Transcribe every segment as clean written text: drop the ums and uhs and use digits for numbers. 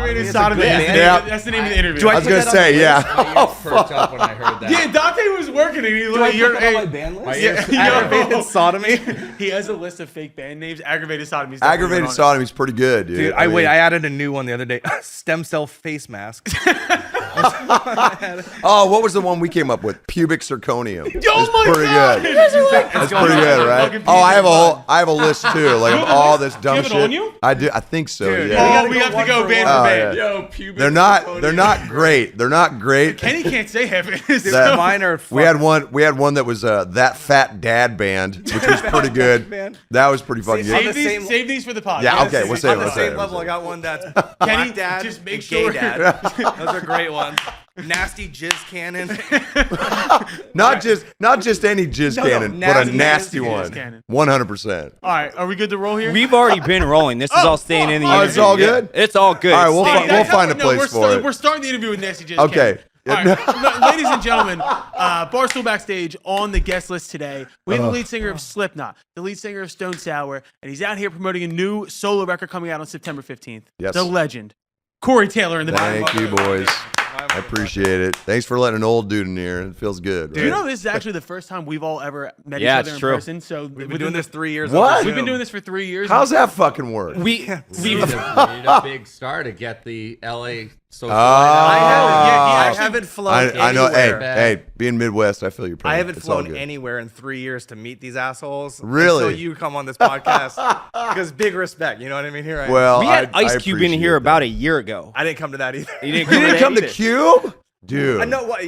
Aggravated sodomy. That's the name of the interview. I was gonna say, yeah. Perked up when I heard that. Yeah, Dante was working and he like, you're on my band list. Aggravated sodomy. He has a list of fake band names. Aggravated sodomy. Aggravated sodomy is pretty good, dude. Dude, I added a new one the other day. Stem cell face mask. Oh, what was the one we came up with? Pubic zirconium. Oh my pretty God. good. That's pretty good, right? Oh, I have a list too, like of all this dumb you have shit. it on you? I do. I think so. Dude, yeah. Oh, we have to go band one. for band. Yeah. Yo, pubic. They're not great. They're not great. Kenny can't say half it. That- Mine are We had one that was that fat dad band, which was pretty good. Band. That was pretty fucking on good. the same- Save these for the podcast. Yeah, okay, we'll save On it. the same level, I got one that's Kenny, Black Dad, just make and sure. Gay Dad. Those are great ones. Nasty jizz cannon. Not just any jizz cannon, but a nasty nasty jizz one. cannon. 100%. All right, are we good to roll here? We've already been rolling. This is all staying in the Oh, it's interview. all good? Yeah, it's all good. All right, we'll Staying we'll in. find a place for it. We're starting the interview with Nasty Jizz. Okay. All right, ladies and gentlemen, Barstool Backstage on the guest list today. We have the lead singer of Slipknot, the lead singer of Stone Sour, and he's out here promoting a new solo record coming out on September 15th. Yes. The legend, Corey Taylor in the back. Thank you, boys. I appreciate it. Thanks for letting an old dude in here. It feels good. Do you know this is actually the first time we've all ever met Yeah, each other it's in true. person? So We've been doing this 3 years. What? We've been doing this for 3 years. How's that fucking work? We We need a big star to get the LA social. I haven't flown I know. Hey, anywhere. hey, being Midwest, I feel your pain. I haven't It's all flown good. anywhere in 3 years to meet these assholes. Really? So you come on this podcast because big respect. You know what I mean? Here I am. Well, we had I Ice Cube in appreciate here that. about a year ago. I didn't come to that either. He didn't You didn't come to either. Cube, dude. I know what.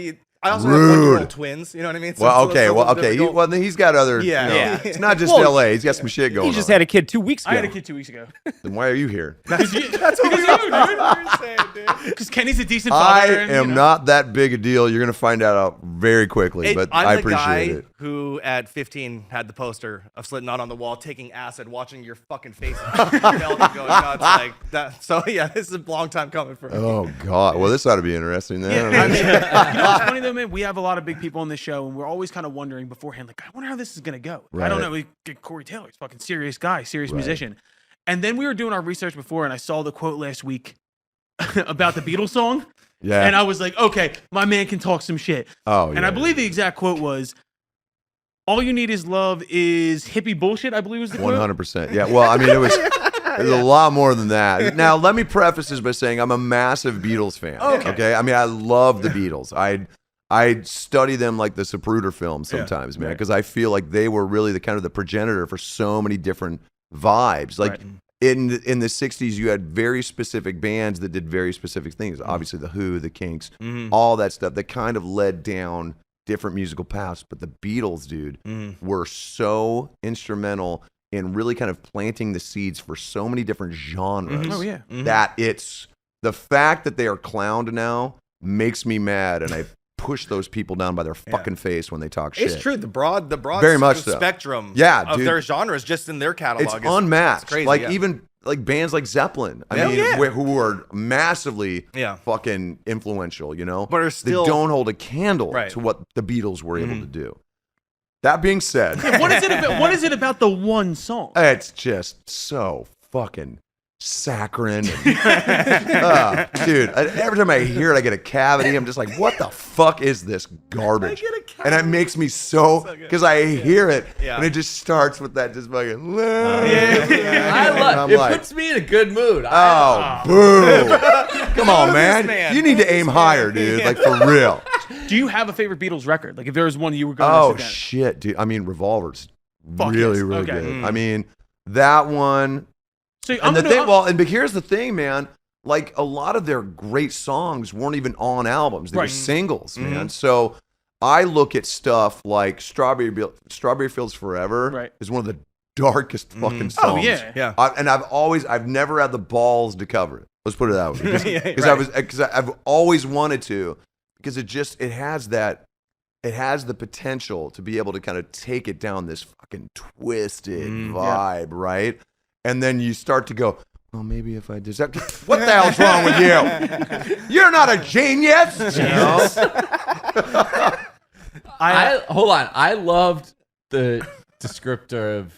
I also Rude. have 1-year-old twins. You know what I mean? So Well, it's okay, a well, little okay. difficult. Well, then he's got other. Yeah. you know, Yeah. It's not just Well, L.A. He's got some shit going He on. just had a kid 2 weeks ago. I had a kid 2 weeks ago. Then why are you here? That's what we do, dude. Because Kenny's a decent I father. and, am you know. not that big a deal. You're gonna find out very quickly, but I'm I the appreciate guy it. who at 15 had the poster of Slipknot on the wall, taking acid, watching your fucking face melt and going nuts like that. So yeah, this is a long time coming for me. Oh God. Well, this ought to be interesting then. I mean, you know what's funny though, man? We have a lot of big people on this show, and we're always kind of wondering beforehand, like, I wonder how this is gonna go. I don't Right. know. We get Corey Taylor, he's a fucking serious guy, serious musician. And then we were doing our research before, and I saw the quote last week about the Beatles song, Yeah. and I was like, okay, my man can talk some shit. Oh, And yeah. I believe the exact quote was, "All you need is love is hippie bullshit." I believe was the quote. 100%. Yeah. Well, I mean, it was a lot more than that. Now, let me preface this by saying I'm a massive Beatles fan. Okay. I mean, I love the Beatles. I study them like the Zapruder film sometimes, man, because I feel like they were really the kind of the progenitor for so many different vibes. Like in the 60s, you had very specific bands that did very specific things. Obviously, the Who, the Kinks, all that stuff that kind of led down different musical paths. But the Beatles, dude, were so instrumental in really kind of planting the seeds for so many different genres. Oh yeah. That it's the fact that they are clowned now makes me mad, and I push those people down by their fucking face when they talk shit. It's true. The broad Very much so. spectrum Yeah, of dude. their genres just in their catalog It's is unmatched. it's crazy, like yeah. even like bands like Zeppelin. I Yeah. mean, Yeah. who are massively Yeah. fucking influential, you know? But are still- they don't hold a candle Right. to what the Beatles were able to do. That being said, What is it about the one song? it's just so fucking saccharine. Dude, every time I hear it, I get a cavity. I'm just like, what the fuck is this garbage? And it makes me so, because I hear it, and it just starts with that just fucking, I love I'm it. like, Puts me in a good mood. oh, boo. Come on, man. man? You need to aim higher, dude. Like, for real. Do you have a favorite Beatles record? Like if there was one you were going Oh, to sit down. shit, dude. I mean, Revolver's Fuck really, yes. really Okay. good. I mean, that one. So And the thing, but here's the thing, man. Like a lot of their great songs weren't even on albums; they were singles, man. So I look at stuff like Strawberry Fields Forever is one of the darkest fucking songs. Oh yeah. And I've never had the balls to cover it. Let's put it that way, because I've always wanted to, because it has the potential to be able to kind of take it down this fucking twisted vibe, right? And then you start to go, well, maybe if I did that, what the hell's wrong with you? You're not a genius. You know? Hold on. I loved the descriptor of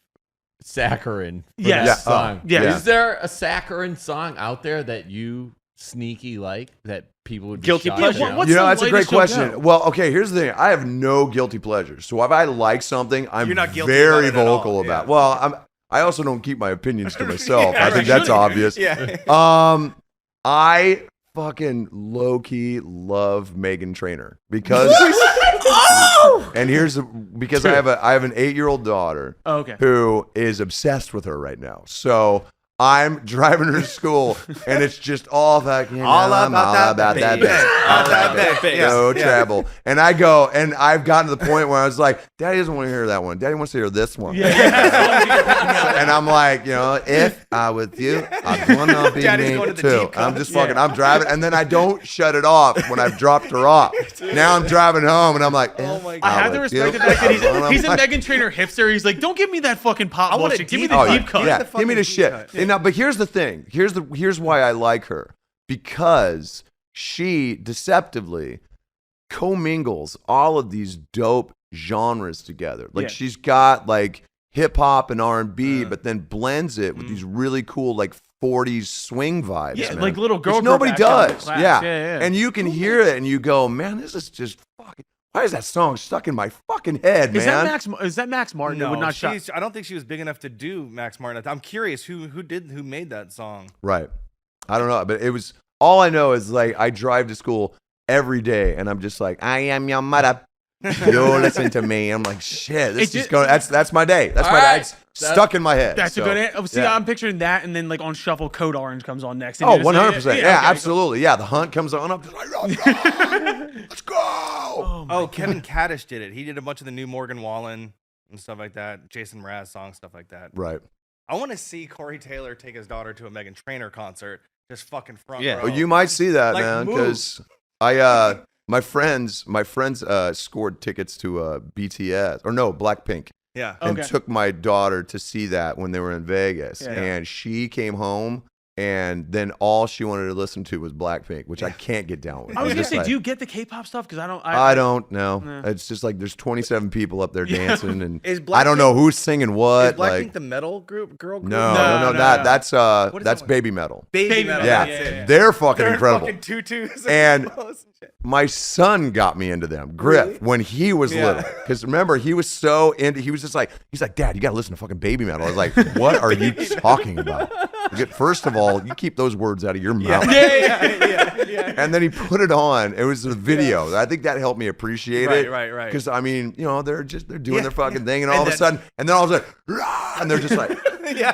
saccharin for Yes. this song. Yeah. Is there a saccharin song out there that you sneaky like that people would be Guilty shocked pleasure. about? What's You know, the that's a great latest you'll question. go? Well, okay, here's the thing. I have no guilty pleasures. So if I like something, I'm You're not guilty very about it at all, vocal about. yeah. Well, I also don't keep my opinions to myself. I think Yeah, that's really. obvious. Yeah. I fucking low key love Meghan Trainor because and because I have an 8-year-old daughter Oh, okay. who is obsessed with her right now. So I'm driving her to school, and it's just all that, All about that baby. All about that baby. no Yeah. trouble. And I go, and I've gotten to the point where I was like, Daddy doesn't want to hear that one. Daddy wants to hear this one. And I'm like, if I with you, I'm gonna be Daddy's me going to the too. deep I'm cuts. just fucking, I'm driving, and then I don't shut it off when I've dropped her off. Now I'm driving home, and I'm like, Oh if my I have to with respect you, the fact that he's a I'm Meghan Trainor hipster. He's like, don't give me that fucking pop I want a bullshit. Give me deep the cut. deep cut. Yeah, the give me fucking the deep shit. cut. And now, but here's the thing. Here's why I like her, because she deceptively commingles all of these dope genres together. Like Yeah. she's got like hip hop and R&B, but then blends it with these really cool like 40s swing vibes. Yeah, man, like little girl which group nobody act on the does. class. Yeah. Yeah. And you can hear it and you go, man, this is just fucking. Why is that song stuck in my fucking head, Is man? that Max Martin? It No, would not shut. I don't think she was big enough to do Max Martin. I'm curious who made that song. Right. I don't know, but it was all I know is like I drive to school every day and I'm just like, I am your mother. You listen to me. I'm like, shit, this It is just- going that's my day. That's my All day. right. It's stuck in my head. That's So, a good answer. See, yeah. I'm picturing that, and then like on shuffle, Code Orange comes on next. And Oh, you're just like, 100%. Yeah, okay, cool. absolutely. Yeah, the hunt comes on. I'm just like, let's go. Oh, Kevin Kaddish did it. He did a bunch of the new Morgan Wallen and stuff like that. Jason Mraz songs, stuff like that. Right. I want to see Corey Taylor take his daughter to a Meghan Trainor concert, just fucking front Yeah. row. Oh, you might see that, Like, man, move. because my friends scored tickets to BTS or no Blackpink. Yeah. And Okay. took my daughter to see that when they were in Vegas. Yeah. And she came home, and then all she wanted to listen to was Blackpink, which I can't get down with. I was I'm gonna just say, like, do you get the K-pop stuff? Because I don't. I don't know. Nah. It's just like there's 27 people up there Yeah. dancing, and Is I don't know who's singing Is what. Blackpink Like, the metal girl group? no, No. that's What is that's that one? baby metal. Baby metal. Yeah, That's it. they're fucking They're in incredible. fucking tutus And- clothes and shit. My son got me into them, Griff, Really? when he was Yeah. little. Because remember, he was so into. He was just like, he's like, Dad, you got to listen to fucking baby metal. I was like, what are you talking about? First of all, you keep those words out of your mouth. Yeah. And then he put it on. It was a video. I think that helped me appreciate it. Right. Because I mean, they're doing Yeah, their fucking yeah. thing, and And all of a then- sudden, all of a sudden, "Rah!" and they're just like, Yeah.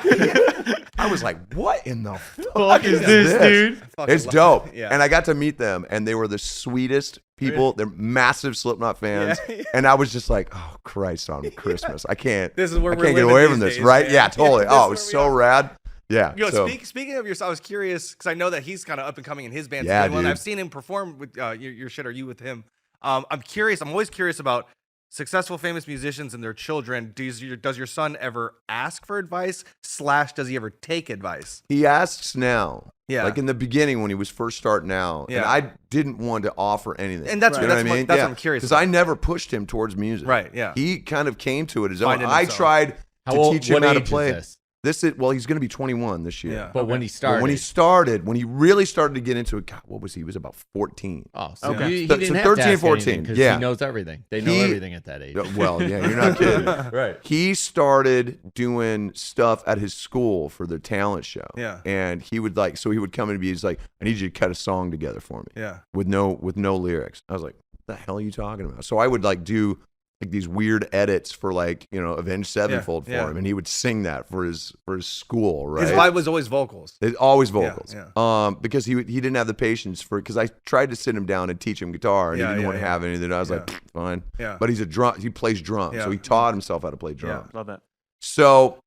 I was like, what in the fuck Fuck is this, dude? Fucking It's love dope. it. Yeah. And I got to meet them, and they were the sweetest people. They're massive Slipknot fans. Yeah. And I was just like, oh, Christ on Christmas. I can't. This is where I we're can't get living away these from this, days, right? man. Yeah, totally. This Oh, is it was where we so are. rad. Yeah. Yo, so, speaking of yourself, I was curious because I know that he's kind of up and coming in his band. Yeah, too. And dude. I've seen him perform with your shit. Are you with him? I'm curious. I'm always curious about successful, famous musicians and their children. Does your son ever ask for advice? / does he ever take advice? he asks now. Yeah. Like in the beginning when he was first starting out. And Yeah. I didn't want to offer anything. And that's You know that's what I mean? what I'm curious. Because I never pushed him towards music. Right, yeah. He kind of came to it his own. Finding I himself. tried How to old, teach him what how to age play. is this? He's going to be 21 this year. Yeah. But when he But started, when he really started to get into it, God, what was he? He was about 14. oh, so Okay. he So didn't have 13, to ask 14, because yeah. he knows everything. They know He- everything at that age. Well, yeah, you're not kidding. Right. He started doing stuff at his school for their talent show. Yeah. And he would come in and he's like, I need you to cut a song together for me. Yeah. With no lyrics. I was like, what the hell are you talking about? So I would do like these weird edits for Avenged Sevenfold for yeah. him, and he would sing that for his school, right? His vibe was always vocals. It's always vocals. yeah. Because he didn't have the patience because I tried to sit him down and teach him guitar, and Yeah, he didn't yeah, want to yeah. have anything. I was like, Yeah. fine. Yeah. But he plays drums, Yeah. so he taught himself how to play drums. Love that. So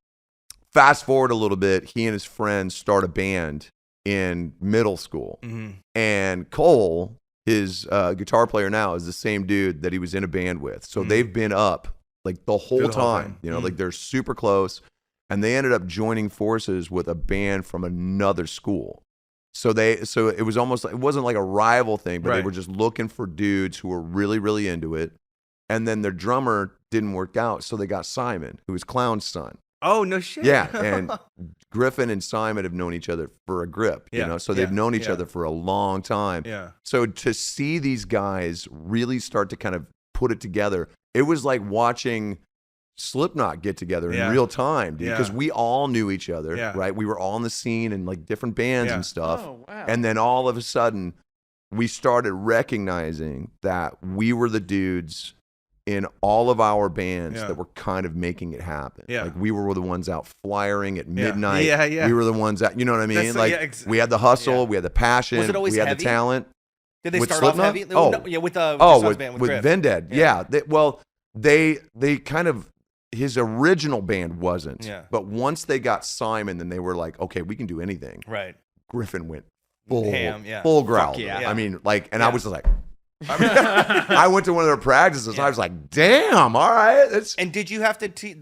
fast forward a little bit, he and his friends start a band in middle school, Mhm. and Cole, his guitar player now, is the same dude that he was in a band with. So they've been up like the whole Through the whole time, thing. you know, like they're super close, and they ended up joining forces with a band from another school. So it was almost it wasn't like a rival thing, but they Right. were just looking for dudes who were really, really into it. And then their drummer didn't work out, so they got Simon, who was Clown's son. Oh, no shit. Yeah, and Griffin and Simon have known each other for a grip, you Yeah, know, so they've yeah, known each yeah. other for a long time. Yeah. So to see these guys really start to kind of put it together, it was like watching Slipknot get together in Yeah. real time, dude, Yeah. because we all knew each other, Yeah. right? We were all in the scene and like different bands Yeah. and stuff. Oh, wow. And then all of a sudden, we started recognizing that we were the dudes in all of our bands Yeah. that were kind of making it happen. Yeah. Like we were the ones out flyering at Yeah. midnight. Yeah, yeah. We were the ones that, you know what I mean? That's- like yeah, we had the hustle, yeah. we had the passion, Was it always we had heavy? the talent. Did they With start off Slipknot? heavy? Oh. No, yeah, with your Oh, son's band, with Griff. Vended. Yeah. Yeah. They kind of, his original band wasn't. Yeah. But once they got Simon, then they were like, okay, we can do anything. Right. Griffin went full, Ham, yeah. full growl. yeah. I mean, like, and I Yeah. was just like, I mean, I went to one of their practices. I was like, damn, all right. It's And did you have to teach?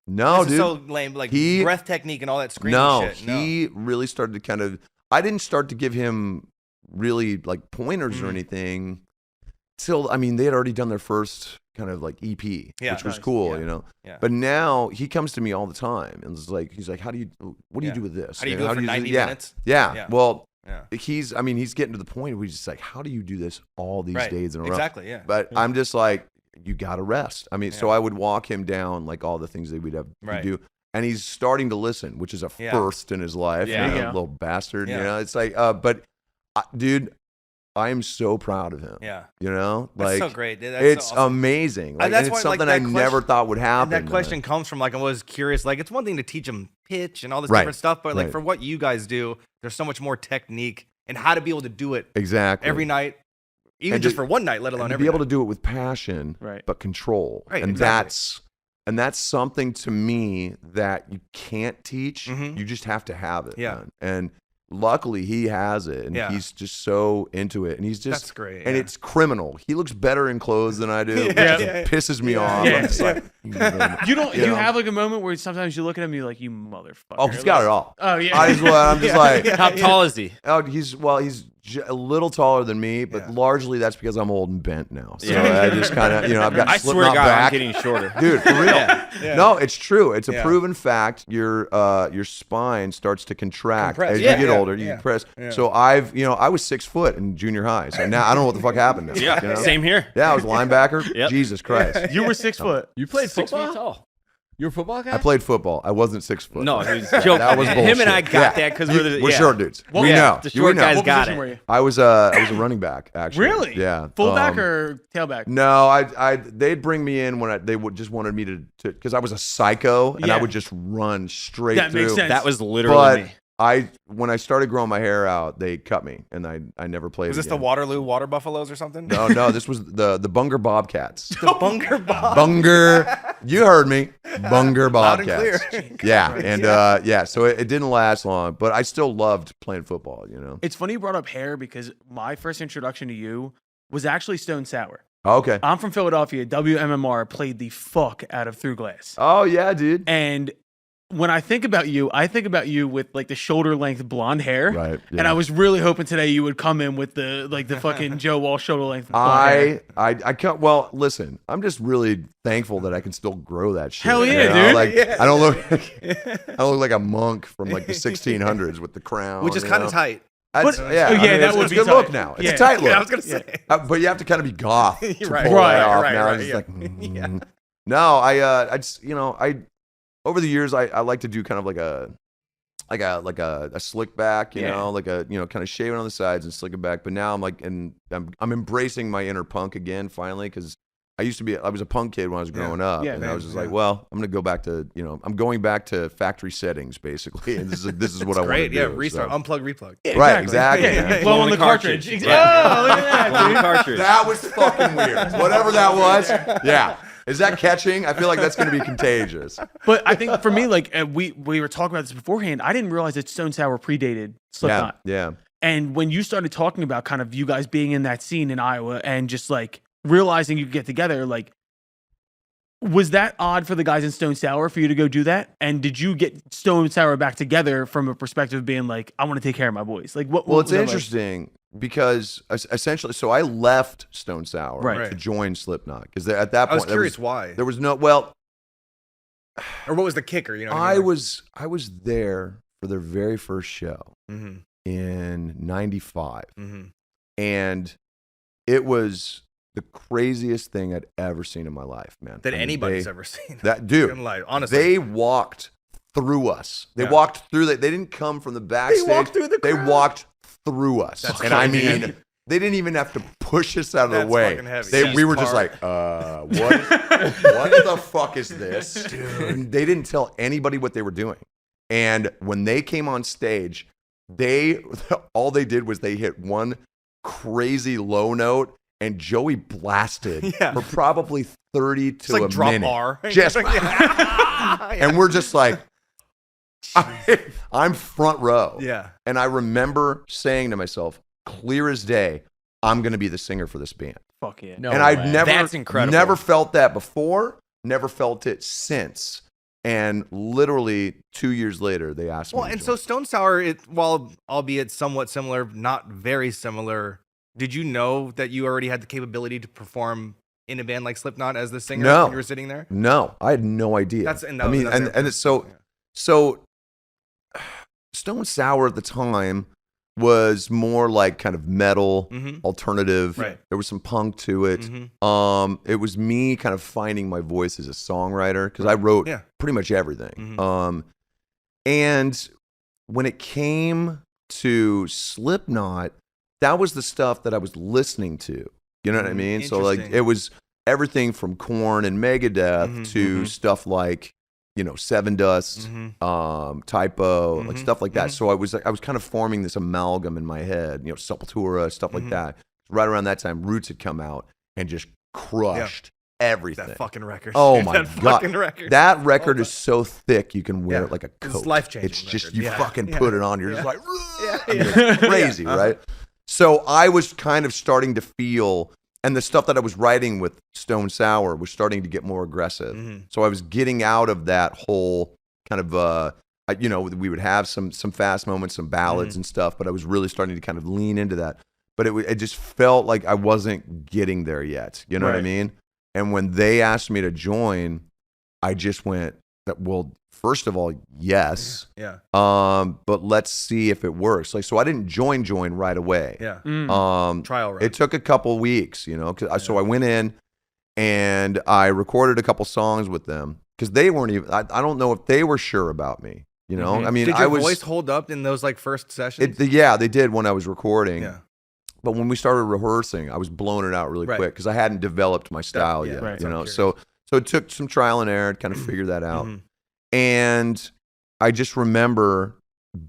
no, This dude. is so lame. Like He- breath technique and all that screaming No, shit. he really started to kind of. I didn't start to give him really like pointers Mm-hmm. or anything till, I mean, they had already done their first kind of like EP, Yeah. which was Nice. cool, Yeah. you know. Yeah. But now he comes to me all the time and is like, he's like, what do you Yeah. do with this? How do you know, do it for this?" 90 yeah. minutes? Yeah. Yeah. Well, Yeah. he's getting to the point where he's just like, how do you do this all these Right. days in a row? Exactly. Yeah. But I'm just like, you got to rest. I mean, so Yeah. I would walk him down like all the things that we'd have to Right. do. And he's starting to listen, which is a Yeah. first in his life. Yeah. You know, Yeah. little bastard. Yeah. You know, it's like, but dude, I am so proud of him. Yeah. You know, That's like so great. Dude. That's it's so awesome. amazing. Like, that's and it's why, like, something I that never question- thought would happen. And that question comes from like I was curious. Like it's one thing to teach them pitch and all this Right. different stuff, but like Right. for what you guys do, there's so much more technique and how to be able to do it Exactly. every night, even And just to- for one night, let And alone to every be able night. to do it with passion, Right. but control. Right, And exactly. that's something to me that you can't teach. Mhm. You just have to have it. Yeah. man. And luckily he has it, and Yeah. he's just so into it, and he's just That's great. And yeah. it's criminal. He looks better in clothes than I do, which Yeah. just pisses me Yeah. off. Yeah. I'm just like, You don't. You You know? have like a moment where sometimes you look at him, and you're like, "You motherfucker." oh, he's got it all. Oh yeah. I'm just like, How tall is he? oh, he's a little taller than me, but Yeah. largely that's because I'm old and bent now. So Yeah. I just kind of, I've got I swear to Slipknot God, back. I'm getting shorter. Dude, for real. Yeah. No, it's true. It's a Yeah. proven fact. Your spine starts to contract Compress. as Yeah. you get Yeah. older. You Yeah. compress. Yeah. So I was 6 foot in junior high. So now I don't know what the fuck happened. Now, Yeah, you know? same here. Yeah, I was a linebacker. Yep. Jesus Christ. You were 6 foot. You played 6 football? feet tall. You were a football guy? I played football. I wasn't 6 foot. No, he was joking. That was Him and I bullshit. got Yeah. that because You- we're short dudes. Well, we yeah, know. the You short know. guys What got position it. were you? I was a running back actually. Really? Yeah. Fullback or tailback? No, they'd bring me in when they would just wanted me to because I was a psycho and I Yeah. would just run straight That through. makes sense. That was literally But me. when I started growing my hair out, they cut me and I never played. Was this the again. Waterloo Water Buffaloes or something? No, this was the Bunger Bobcats. The Bunker Bob. Bunger, you heard me. Bunger Loud and Bobcats. clear. Yeah, and so it didn't last long, but I still loved playing football. It's funny you brought up hair because my first introduction to you was actually Stone Sour. Okay. I'm from Philadelphia. WMMR played the fuck out of Through Glass. Oh yeah, dude. And when I think about you with like the shoulder length blonde hair. Right. And yeah. I was really hoping today you would come in with the fucking Joe Walsh shoulder length blonde hair. I can't. Well, listen, I'm just really thankful that I can still grow that shit. Hell you yeah, know? dude. Like Yeah. I don't look, I don't look like a monk from like the 1600s with the crown, Which is you kind know? of tight. That's, But- yeah, oh, yeah, I mean, that it's, would it's be a good tight. look now. It's Yeah. a tight look. Yeah, I was gonna say. But you have to kind of be goth to Right, pull right, that off. right, now right, it's just yeah. like, no, I just, over the years, I like to do kind of like a slick back, you Yeah. know, like a, kind of shaving on the sides and slicking back. But now I'm like, and I'm embracing my inner punk again, finally, because I was a punk kid when I was growing up, Yeah, and I man, was just yeah. like, well, I'm gonna go back to, I'm going back to factory settings basically, and this is what I want to Great. do. Yeah. Restart. so. Unplug, replug. Yeah, Right, exactly. Yeah, Yeah. Blow on Blowing the the cartridge. cartridge. Oh, look at that, Blowing dude. cartridge. That was fucking weird. Whatever that was. Yeah. Is that catching? I feel like that's going to be contagious. But I think for me, like we were talking about this beforehand, I didn't realize that Stone Sour predated Slipknot. Yeah. And when you started talking about kind of you guys being in that scene in Iowa and just like realizing you could get together, like, was that odd for the guys in Stone Sour for you to go do that? And did you get Stone Sour back together from a perspective of being like, I want to take care of my boys? Like, what? Well, what it's was that like? interesting because essentially, so I left Stone Sour Right. to join Slipknot because at that point I was curious why. there was no, well, Or what was the kicker? You know, what I mean? was there for their very first show Mm-hmm. in '95, Mm-hmm. and it was the craziest thing I'd ever seen in my life, man. That I mean, anybody's ever seen. that dude. In life, honestly. They walked through us. They Yeah. walked through that. They didn't come from the backstage. walked through the They crowd. walked through us. That's and I crazy. mean, they didn't even have to push us out of the That's way. fucking heavy. They, Yeah. we were just like, what the fuck is this? Dude. They didn't tell anybody what they were doing. And when they came on stage, all they did was they hit one crazy low note, and Joey blasted Yeah. for probably 30 to It's like a drop minute. R. Just, Yeah. and we're just like, I'm front row. Yeah. And I remember saying to myself, clear as day, I'm going to be the singer for this band. Fuck yeah. No and I'd way. That's incredible. never felt that before, never felt it since. And literally 2 years later, they asked me. Well, to and join. so Stone Sour, while albeit somewhat similar, not very similar, did you know that you already had the capability to perform in a band like Slipknot as the singer No. when you were sitting there? No, I had no idea. That's and I mean, that's and it's so Stone Sour at the time was more like kind of metal, Mhm. alternative. Right. There was some punk to it. Mhm. It was me kind of finding my voice as a songwriter because I wrote Yeah. pretty much everything. Mhm. And when it came to Slipknot, that was the stuff that I was listening to. You know what I mean? So like Interesting. it was everything from Korn and Megadeth Mhm, to mhm. stuff like, Seven Dust, Mhm. Typo, like Mhm, stuff like that. mhm. So I was kind of forming this amalgam in my head, Sepultura, stuff like Mhm. that. Right around that time, Roots had come out and just crushed everything. That fucking record. Oh my that god, fucking record. that record is so thick you can wear Yeah. it like a It's coat. life-changing It's just record. you Yeah. fucking Yeah. put it on. You're Yeah. just like, Yeah. I mean, Yeah. it's crazy, Yeah. right? So I was kind of starting to feel, and the stuff that I was writing with Stone Sour was starting to get more aggressive. Mhm. So I was getting out of that whole kind of, we would have some fast moments, some ballads Mhm. and stuff, but I was really starting to kind of lean into that. But it just felt like I wasn't getting there yet. You know what I Right. mean? And when they asked me to join, I just went, well, first of all, yes. Yeah. But let's see if it works. Like, so I didn't join right away. Yeah. Trial Trial run. It took a couple weeks, so I went in and I recorded a couple songs with them because they weren't even, I don't know if they were sure about me, Mhm. I mean, Did I your was, voice hold up in those like first sessions? yeah, they did when I was recording. Yeah. But when we started rehearsing, I was blowing it out really Right. quick because I hadn't developed my style yeah, yet, right. I'm So it took some trial and error to kind of figure that out. Mhm. And I just remember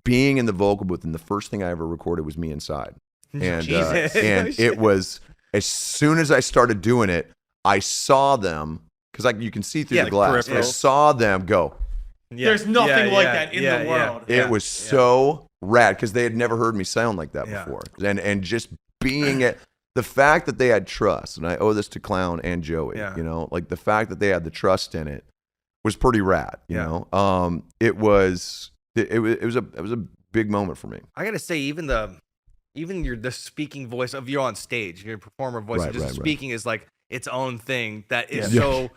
being in the vocal booth, and the first thing I ever recorded was me inside. And Jesus. and it was, as soon as I started doing it, I saw them because you can see through Yeah, the glass. I peripherals. saw them go. Yeah. There's nothing Yeah, like yeah, that in yeah, the yeah. world. It was so rad because they had never heard me sound like that Yeah. before. And just being it, the fact that they had trust, and I owe this to Clown and Joey. Yeah. Like the fact that they had the trust in it was pretty rad. Yeah. It was a big moment for me. I gotta say, even the speaking voice of you're on stage, your performer voice, Right, and just right, right. speaking is like its own thing that is Yeah. so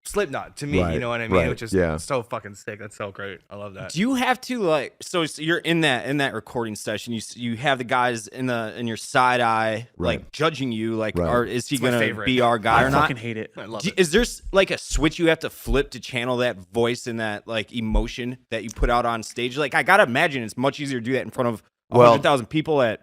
Slipknot to me. You Right, know what I mean? right, Which is yeah. so fucking sick. That's so great. I love that. Do you have to so you're in that recording session? You have the guys in your side eye Right. like judging you like, Right. or is he It's my gonna favorite. be our guy I or not? fucking hate it. I love Do- it. Is there like a switch you have to flip to channel that voice and that like emotion that you put out on stage? Like I gotta imagine it's much easier to do that in front of Well- 100,000 people at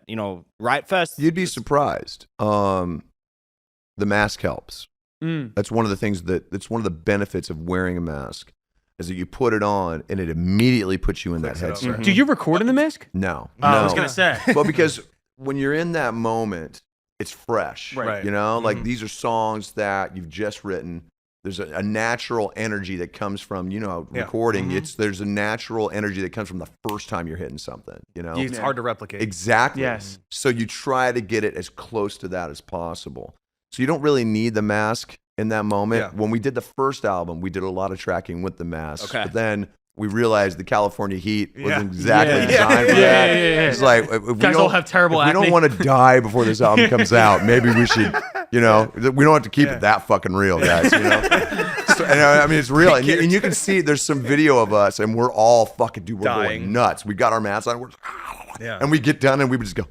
Riot Fest. You'd be surprised. The mask helps. That's one of the things that's one of the benefits of wearing a mask is that you put it on and it immediately puts you in that Clicks it over. headset. Do you record in the mask? No, I was no. gonna say. Well, because when you're in that moment, it's fresh. Right. Like Mhm. these are songs that you've just written. There's a natural energy that comes from, Yeah. recording. Mhm. There's a natural energy that comes from the first time you're hitting something, It's hard to replicate. Exactly. Yes. So you try to get it as close to that as possible. So you don't really need the mask in that moment. Yeah. When we did the first album, we did a lot of tracking with the mask. Okay. But then we realized the California heat Yeah. wasn't exactly Yeah. designed for Yeah, that. yeah, yeah. It's like, if we Guys all don't- have terrible if we don't acne. want to die before this album comes out, maybe we should, we don't have to keep it that fucking real, guys. and I mean, it's real. And you can see there's some video of us, and we're all fucking, dude, we're Dying. going nuts. We got our masks on, Yeah. and we get done, and we would just go,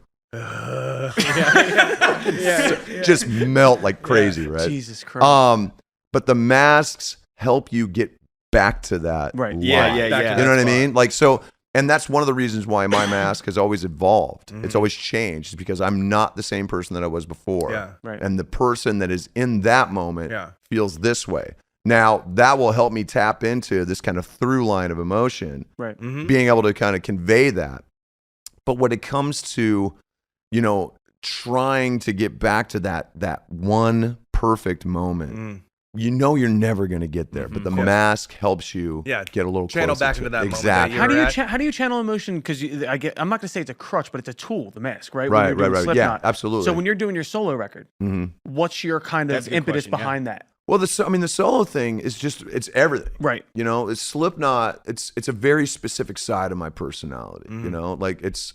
just melt like crazy, right? Jesus Christ. But the masks help you get back to that. Right. Yeah, life. yeah, Back to yeah. that You know what I spot. mean? Like, so, and that's one of the reasons why my mask has always evolved. It's always changed, because I'm not the same person that I was before. Yeah. Right. And the person that is in that moment Yeah. feels this way. Now, that will help me tap into this kind of through line of emotion, Right. being able to kind of convey that. But when it comes to, you know, trying to get back to that one perfect moment, you know you're never going to get there, but the mask helps you get a little Channel closer back to into it. that moment that Exactly. you're How do you channel emotion? Because I'm not gonna say it's a crutch, but it's a tool. The mask, right? When Right, you're doing right. Yeah, Slipknot. absolutely. So when you're doing your solo record, what's your kind That's of a good impetus question, yeah. behind that? Well, the solo thing is just, it's everything. Right. You know, it's Slipknot. It's a very specific side of my personality. You know, like it's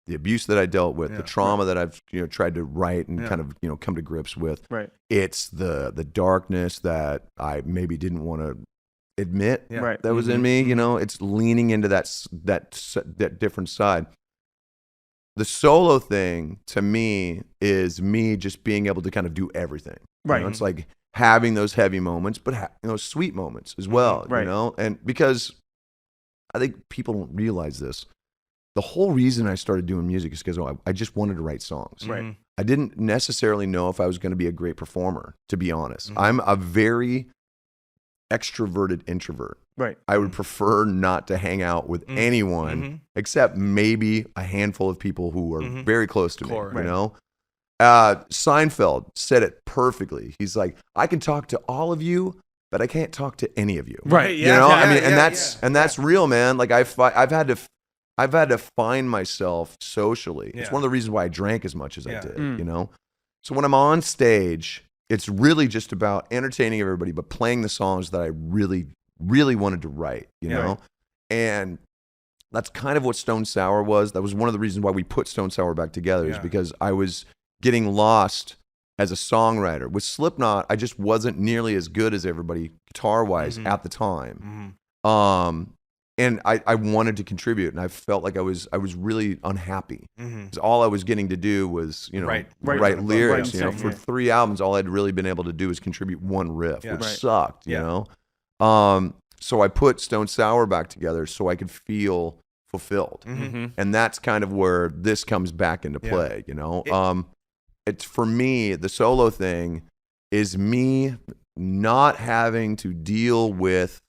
the abuse that I dealt with, the trauma that I've tried to write and kind of come to grips with. Right. It's the darkness that I maybe didn't want to admit Right. that was in me. You know, it's leaning into that different side. The solo thing to me is me just being able to kind of do everything. Right. You know, it's like having those heavy moments, but sweet moments as well. Right. You know, and because I think people don't realize this. The whole reason I started doing music is because I just wanted to write songs. Right. I didn't necessarily know if I was going to be a great performer, to be honest. I'm a very extroverted introvert. Right. I would prefer not to hang out with anyone except maybe a handful of people who are very close to Core. me, you know? Seinfeld said it perfectly. He's like, I can talk to all of you, but I can't talk to any of you. Right. You know, I mean, yeah, and that's real, man. Like I've had to find myself socially. It's Yeah. one of the reasons why I drank as much as I Yeah. did, you know? So when I'm on stage, it's really just about entertaining everybody, but playing the songs that I really, really wanted to write, you know? And that's kind of what Stone Sour was. That was one of the reasons why we put Stone Sour back together, is because I was getting lost as a songwriter. With Slipknot, I just wasn't nearly as good as everybody guitar-wise at the time. And I wanted to contribute, and I felt like I was really unhappy, because all I was getting to do was write lyrics. Right, For 3 albums, all I'd really been able to do is contribute one riff, which Right. sucked. You know, so I put Stone Sour back together so I could feel fulfilled, and that's kind of where this comes back into play. You know, it's for me, the solo thing is me not having to deal with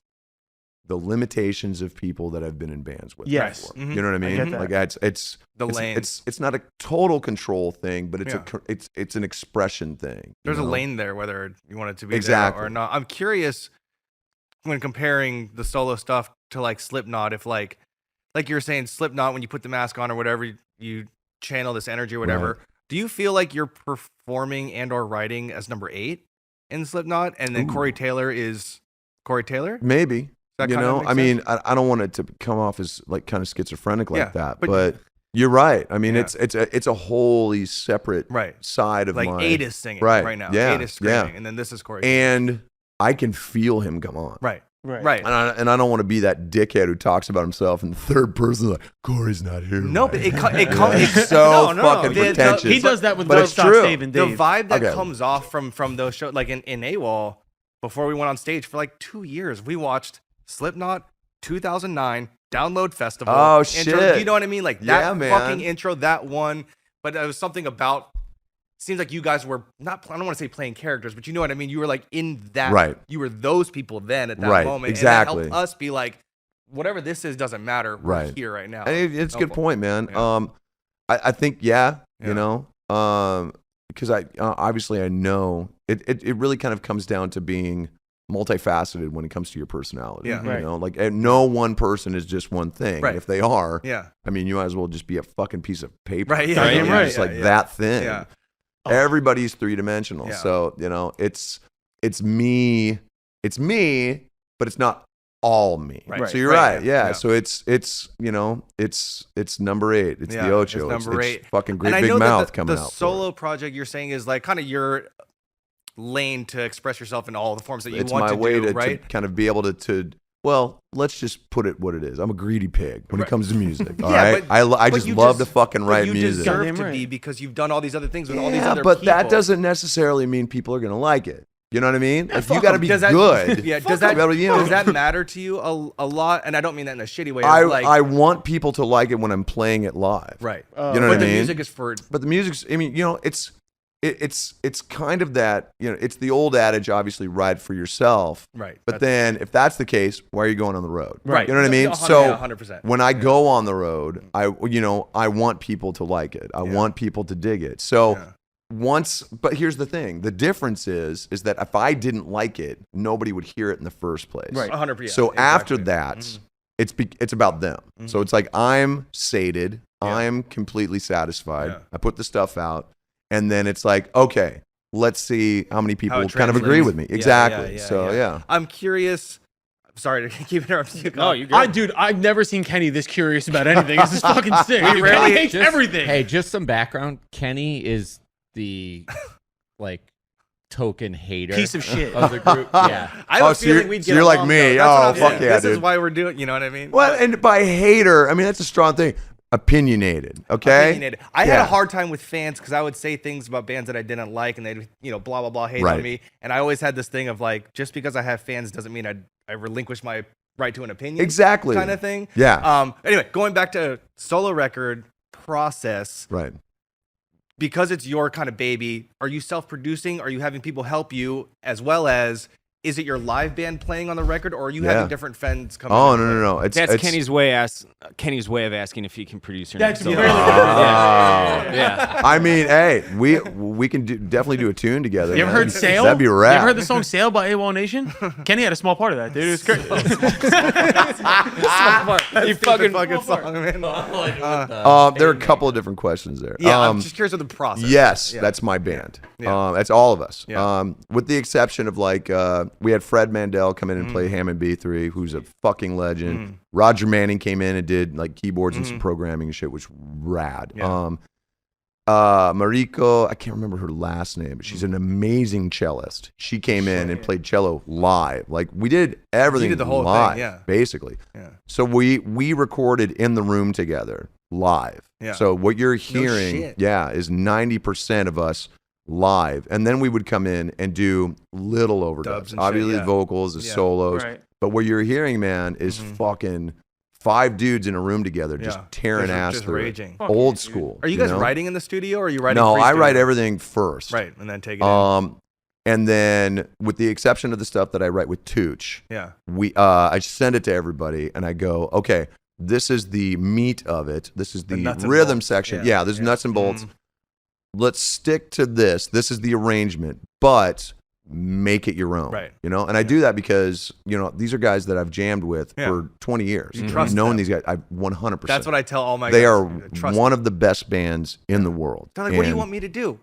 the limitations of people that I've been in bands with. Yes. before. You know what I mean? get that. Like it's The it's, lane. It's not a total control thing, but it's Yeah. it's an expression thing. There's you a know? lane there, whether you want it to be Exactly. there or not. I'm curious when comparing the solo stuff to like Slipknot, if like you were saying Slipknot, when you put the mask on or whatever, you channel this energy or whatever. Do you feel like you're performing and or writing as number 8 in Slipknot, and then Corey Taylor is Corey Taylor? Maybe. That You kind of know, makes I mean, sense? I don't want it to come off as like kind of schizophrenic like Yeah, that, but- but you're right. I mean, Yeah. it's a wholly separate Right. side of Like my 8 is singing Right, right now. yeah, 8 is screaming, yeah. and then this is Corey. and I can feel him come on. right. Right. Right. And I don't want to be that dickhead who talks about himself in the third person, like Corey's not here. No, but tonight." it comes. It's so fucking The- pretentious. He does that with But Love it's Stops true. Dave and The Dave. vibe that Okay. comes off from those shows, like in AWOL, before we went on stage for like 2 years, we watched Slipknot 2009 Download Festival. Oh, intro. shit. You know what I mean? Like Yeah, that man. fucking intro, that one. But it was something about. Seems like you guys were not. I don't want to say playing characters, but you know what I mean. You were like in that. Right. You were those people then at that Right, moment. exactly. And that helped us be like, whatever this is doesn't matter. We're Right. here right now. And it's a good Helpful. point, man. Yeah. I think you Yeah. know, because I obviously I know it really kind of comes down to being multifaceted when it comes to your personality. Yeah. You Right. know, like and no one person is just one thing. Right. If they are, Yeah. I mean, you might as well just be a fucking piece of paper. Right, You yeah, know, yeah, you're right. just like Yeah, yeah. that thing. Yeah. Everybody's 3-dimensional. Yeah. So, you know, it's me, but it's not all me. Right. So you're Right, right. yeah. Yeah. So it's you know, it's number 8. It's Yeah, the it's Ocho. number It's 8. fucking great And I big know mouth that coming the out. for solo it. project you're saying is like kind of your lane to express yourself in all the forms that you It's want my to way do, to right? kind of be able to. Well, let's just put it what it is. I'm a greedy pig when it comes to music. All Yeah, right, but- I but just you love des- to fucking but write you music. deserve Goddamn to right. be because you've done all these other things with all these Yeah, other but people. that doesn't necessarily mean people are gonna like it. You know what I mean? Like, you Fuck got to 'em. be Does that- good. Yeah, Fuck does that 'em. You know, does that matter to you a lot? And I don't mean that in a shitty way. I Like, I want people to like it when I'm playing it live. right. You know but what I the mean? music is for But the music's, I mean, you know, it's kind of that, you know, it's the old adage, obviously, ride for yourself. right. But then if that's the case, why are you going on the road? Right. You know what I mean? Yeah, So 100%. when I go on the road, I want people to like it. I want people to dig it. So but here's the thing. The difference is that if I didn't like it, nobody would hear it in the first place. Right. 100%. So after exactly. that, it's about them. So it's like I'm sated. I'm completely satisfied. Yeah. I put the stuff out, and then it's like, okay, let's see how many people it kind of agree translates. with me. Yeah, Exactly. yeah, So yeah. I'm curious. Sorry to keep interrupting you. No, you Dude, I've never seen Kenny this curious about anything. This is fucking sick. We Dude, rarely- Kenny hates everything. Hey, just some background. Kenny is the like token hater Piece of shit. of the group. Yeah. I have a so you're- feeling we'd so get you're like along, me. though. That's what Oh, I'm fuck saying. yeah, This is dude. why we're doing. You know what I mean? Well, and by hater, I mean that's a strong thing. Opinionated. Okay. Opinionated. I had Yeah. a hard time with fans because I would say things about bands that I didn't like, and they'd blah blah blah hate Right. on me. And I always had this thing of like, just because I have fans doesn't mean I relinquish my right to an opinion. Exactly. Kind of thing. Yeah. Anyway, going back to solo record process, Right. because it's your kind of baby. Are you self-producing? Are you having people help you, as well as is it your live band playing on the record, or are you Yeah. having different friends come? Oh in and no. play? That's It's Kenny's way of asking if he can produce or That's not. So- really yeah. I mean, hey, we can definitely do a tune together. You ever man. heard Sail? That'd be You rad. ever heard the song Sail by AWOL Nation? Kenny had a small part of that, dude. It was crazy. You fucking song, man. There are a couple of different questions there. Yeah, I'm just curious of the process. Yes, Yeah. that's my band. Yeah. That's all of us. Yeah. With the exception of like, we had Fred Mandel come in and play Hammond B3, who's a fucking legend. Roger Manning came in and did like keyboards and some programming and shit, which was rad. Yeah. Mariko, I can't remember her last name, but she's an amazing cellist. She came in and played cello live. Like we did everything did the whole thing, live, yeah. basically. Yeah. So we recorded in the room together live. Yeah. So what you're hearing, shit. is 90% of us live, and then we would come in and do little Dubs overdubs, and shit, obviously yeah. vocals, the Yeah. solos. Right. But what you're hearing, man, is fucking 5 dudes in a room together, just Yeah. tearing Just- ass just through it. raging. Fuck Old yeah, dude. school. Are you guys know? writing in the studio, or are you writing? No, I pre-studio? write everything first. Right, and then take it. in. And then with the exception of the stuff that I write with Tooch, Yeah. I send it to everybody and I go, okay, this is the meat of it. This is The the nuts and rhythm bolts. section. Yeah, Yeah, there's yeah. nuts and bolts. Let's stick to this. This is the arrangement, but make it your own. Right. You know, and I do that because, these are guys that I've jammed with Yeah. for 20 years. You I've trust known them. these guys. I 100%. That's what I tell all my They guys. are Trust one me. of the best bands in the world. They're like, what do you And want me to do?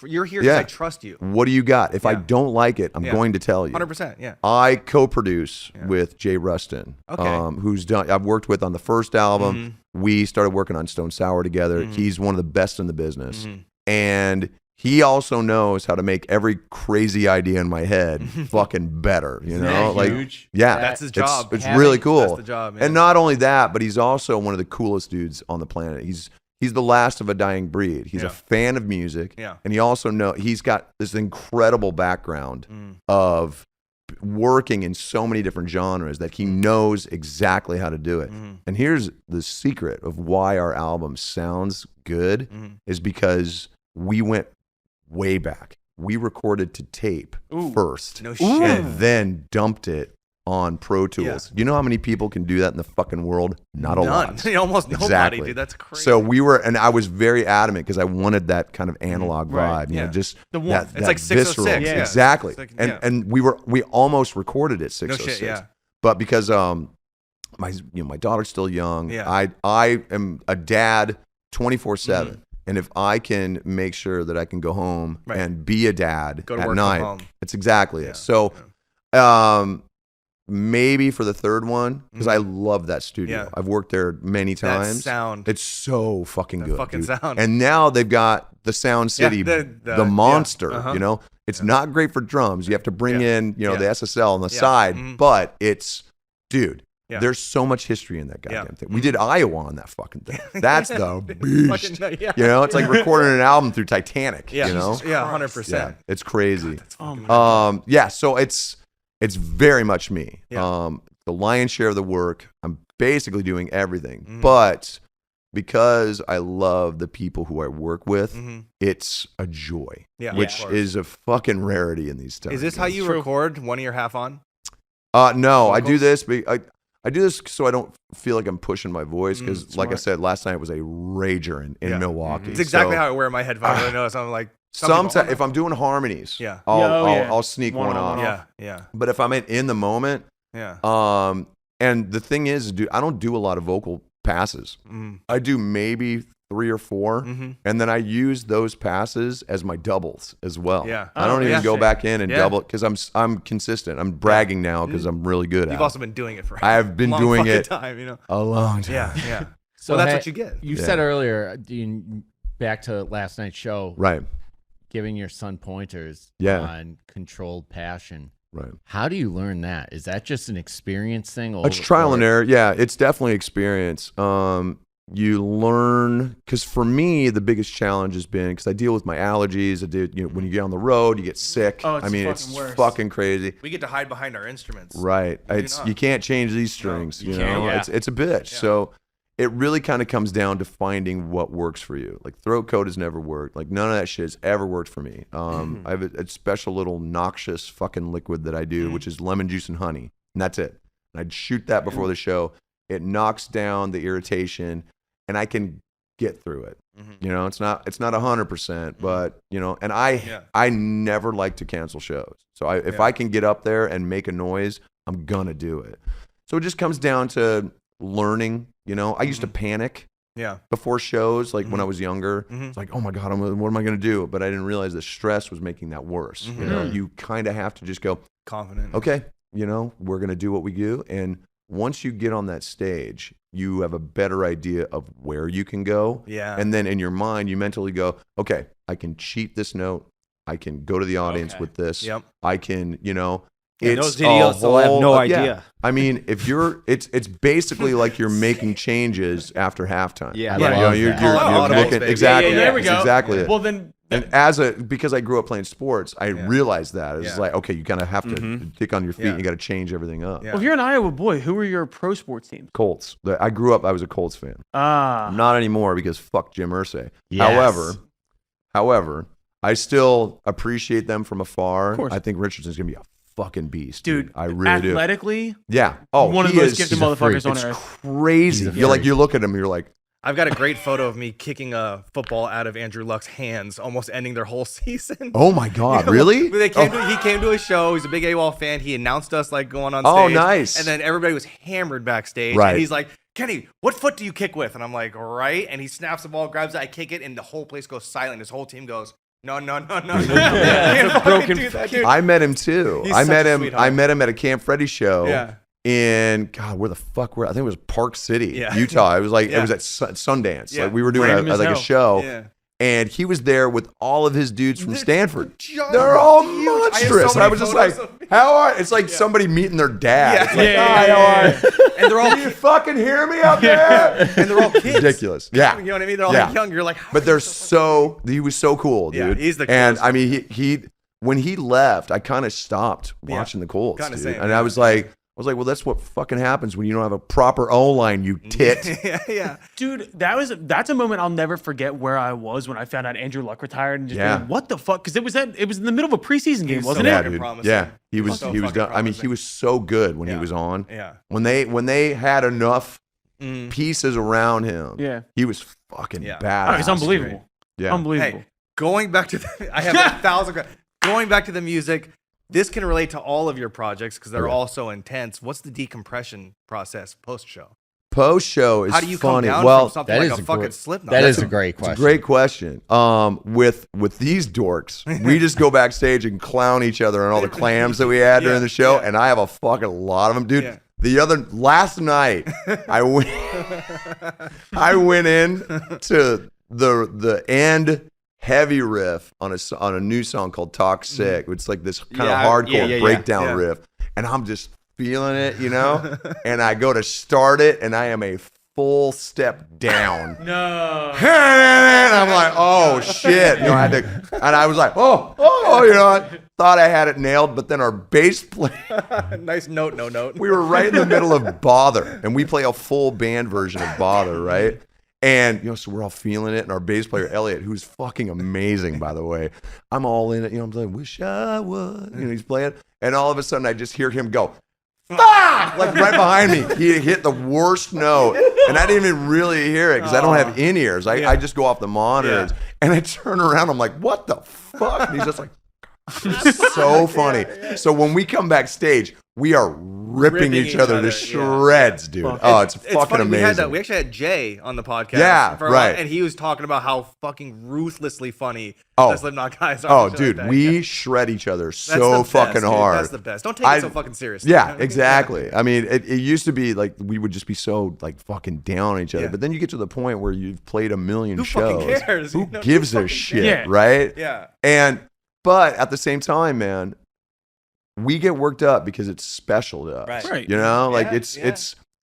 You're here because Yeah. I trust you. What do you got? If I Yeah. don't like it, I'm Yeah. going to tell you. 100%. Yeah. I co-produce Yeah. with Jay Rustin, Okay. who's done. I've worked with on the first album. Mm-hmm. We started working on Stone Sour together. He's one of the best in the business, and he also knows how to make every crazy idea in my head fucking better. You know, that like huge? yeah, That's his it's- job. It's really cool. That's the job, man. And not only that, but he's also one of the coolest dudes on the planet. He's the last of a dying breed. He's Yeah. a fan of music, Yeah. and he also he's got this incredible background Mm. of working in so many different genres that he knows exactly how to do it. Mhm. And here's the secret of why our album sounds good Mhm. is because we went way back. We recorded to tape first, No shit. and then dumped it on Pro Tools. You know how many people can do that in the fucking world? Not a None. lot. Almost nobody, Exactly. dude. That's crazy. So and I was very adamant because I wanted that kind of analog Right. vibe, you know, Yeah. just The warmth. that, It's that like 606, visceral. yeah. Exactly. It's like- and yeah. and we almost recorded it no 606. shit. Yeah. But because my daughter's still young, Yeah. I am a dad 24/7. Mm-hmm. And if I can make sure that I can go home Right. and be a dad Go to at work from night, home. it's exactly Yeah. it. So maybe for the third one, because I love that studio. Mm-hmm. Yeah. I've worked there many That times. sound. It's so fucking That good. fucking dude. sound. And now they've got the Sound Yeah, City, the- the yeah, monster, uh-huh. you know? It's not great for drums. You have to bring in, you know, the SSL on the Yeah. side, Mhm. but it's, dude, Yeah. there's so much history in that goddamn Yeah. thing. We did Iowa on that fucking thing. That's the beast. Fucking- yeah. You know, it's like recording an album through Titanic, Yeah. you know? Yeah, Yeah, 100%. it's crazy. Oh my Yeah, so it's very much me. Yeah. The lion's share of the work, I'm basically doing everything. Mhm. But because I love the people who I work with, Mhm. it's a joy, Yeah. which of course. is a fucking rarity in these times. Is this how you record one of your half on? No, I do vocals? this. I do this so I don't feel like I'm pushing my voice because, like I smart. said, last night was a rager in Yeah. Milwaukee. It's exactly So how I wear my headphones. I know. So I'm like, some people- sometimes if I'm doing harmonies, Yeah. I'll sneak One one on, off. one Yeah. Yeah. But if I'm in the moment, Yeah. and the thing is, dude, I don't do a lot of vocal passes. Mm. I do maybe 3 or 4, Mhm. and then I use those passes as my doubles as well. Yeah. I don't Oh, even yeah. go back in and Yeah. double because I'm consistent. I'm bragging now because I'm really good at You've it. also been doing it for I've been a long doing fucking it time, you know. a long time. Yeah. Yeah. So Well, that's hey, what you get. You Yeah. said earlier, back to last night's show, Right. giving your son pointers Yeah. on controlled passion. Right. How do you learn that? Is that just an experience thing? It's trial and error. Yeah, it's definitely experience. You learn because for me the biggest challenge has been because I deal with my allergies. I do. You know, when you get on the road, you get sick. Oh, it's I mean, the it's fucking worst. fucking crazy. We get to hide behind our instruments. Right. do It's not. you can't change these strings. you you can't, know, yeah. it's a bitch. So it really kind of comes down to finding what works for you. Like throat coat has never worked. Like none of that shit has ever worked for me. I have a special little noxious fucking liquid that I do, which is lemon juice and honey, and that's it. And I'd shoot that before the show. It knocks down the irritation, and I can get through it. You know, it's not 100%, but you know, and I never like to cancel shows. So if I can get up there and make a noise, I'm gonna do it. So it just comes down to learning. You know, I used to panic Yeah. before shows, like when I was younger. Mhm. It's like, oh my God, what am I going to do? But I didn't realize the stress was making that worse. You know, you kind of have to just go, Confident. okay, you know, we're going to do what we do. And once you get on that stage, you have a better idea of where you can go. Yeah. And then in your mind, you mentally go, okay, I can cheat this note. I can go to the audience with this. Yep. I can, you know, And it's those idiots a will have whole- no yeah. idea. I mean, if you're, it's basically like you're making changes after halftime. Yeah. you I know, love you're, that. you're, Oh, you're audibles, looking baby. exactly. Yeah, there we That's go. exactly it. Well, then And because I grew up playing sports, I realized that it's Yeah. like, okay, you kind of have to kick on your feet. Yeah. You got to change everything up. Yeah. well, if you're an Iowa boy, who are your pro sports teams? Colts. I grew up. I was a Colts fan. Ah, Not anymore because fuck Jim Irsay. Yes. However, I still appreciate them from afar. Of course. I think Richardson's gonna be a fucking beast, dude, I really do. athletically, Yeah. Oh, one of he the most is- gifted he's a motherfuckers freak. on It's earth. crazy. He's a You're like, freak. you look at him, you're like, I've got a great photo of me kicking a football out of Andrew Luck's hands, almost ending their whole season. oh my God, You know, really? He came to a show. He's a big AWOL fan. He announced us like going on stage. Oh, nice. And then everybody was hammered backstage. Right. And he's like, Kenny, what foot do you kick with? And I'm like, right. And he snaps the ball, grabs it, I kick it, and the whole place goes silent. His whole team goes, no. that's a broken dude. I met him too. He's I such met a him. sweetheart. I met him at a Camp Freddy show. Yeah. In God, where the fuck were I think it was Park City, Yeah. Utah. It was like it Yeah. was at Sundance. Yeah. Like we were doing Random a as like a hell. show, Yeah. and he was there with all of his dudes from Stanford. Giant, They're all huge. I have so monstrous. many I was just photos like, of me. how are? It's like somebody meeting their dad. Yeah. It's like, Yeah, "Hi, yeah, how are you?" And they're all Can you fucking hear me up there? and they're all kids. Ridiculous. Yeah. You know what I mean? They're all Yeah. like young. You're like, how But are they're you so he was so cool, dude. Yeah, he's the And coolest I mean, he when he left, I kind of stopped watching the Colts, Kinda dude. same, And yeah. I was like, well, that's what fucking happens when you don't have a proper O line, you tit. yeah. dude, that's a moment I'll never forget where I was when I found out Andrew Luck retired and just Yeah. being, what the fuck? Because it was in the middle of a preseason game, was wasn't so it? Yeah, fucking dude. promising. Yeah, he was So he was fucking done. I mean, he promising. was so good when he Yeah. was on. Yeah. When they had enough Mm. pieces around him, Yeah. he was fucking Yeah. badass. Oh, it's unbelievable. Yeah. Unbelievable. Hey, going back to I have 1,000. Going back to the music, this can relate to all of your projects because they're Okay. all so intense. What's the decompression process post show? Post show is How do you funny. come down Well, from something that like is a a fucking great- Slipknot? That That's is a great it's question. a great question. With these dorks, we just go backstage and clown each other on all the clams that we had during the show, and I have a fucking lot of them, dude. Yeah. The last night, I went in to the end heavy riff on a new song called Toxic. It's like this kind Yeah, of hardcore yeah. breakdown Yeah. riff. And I'm just feeling it, you know? And I go to start it, and I am a full step down. No. And I'm like, oh shit. You know, and I was like, oh, you know, I thought I had it nailed, but then our bass player, Nice note, no note. we were right in the middle of Bother, and we play a full band version of Bother, right? And, you know, so we're all feeling it, and our bass player, Elliot, who's fucking amazing, by the way, I'm all in it, you know, I'm like, wish I would, you know, he's playing, and all of a sudden I just hear him go, fuck, like right behind me. He hit the worst note, and I didn't even really hear it because I don't have in-ears. I just go off the monitors, and I turn around, I'm like, what the fuck? And he's just like, it's so funny. So when we come backstage, we are ripping each other to shreds, dude. Oh, it's fucking funny. amazing. We actually had Jay on the podcast. Yeah, for a while, right. and he was talking about how fucking ruthlessly funny Oh. the Slipknot guys are. Oh, and shit dude, like that. we shred each other That's so the best, fucking dude. hard. That's the best. Don't take it so fucking seriously. Yeah, exactly. I mean, it used to be like we would just be so like fucking down on each other, Yeah. but then you get to the point where you've played a million Who shows. fucking cares? Who You know, gives who a fucking shit, cares? right? Yeah. But at the same time, man, we get worked up because it's special to us. Right. Right. You know, like Yeah,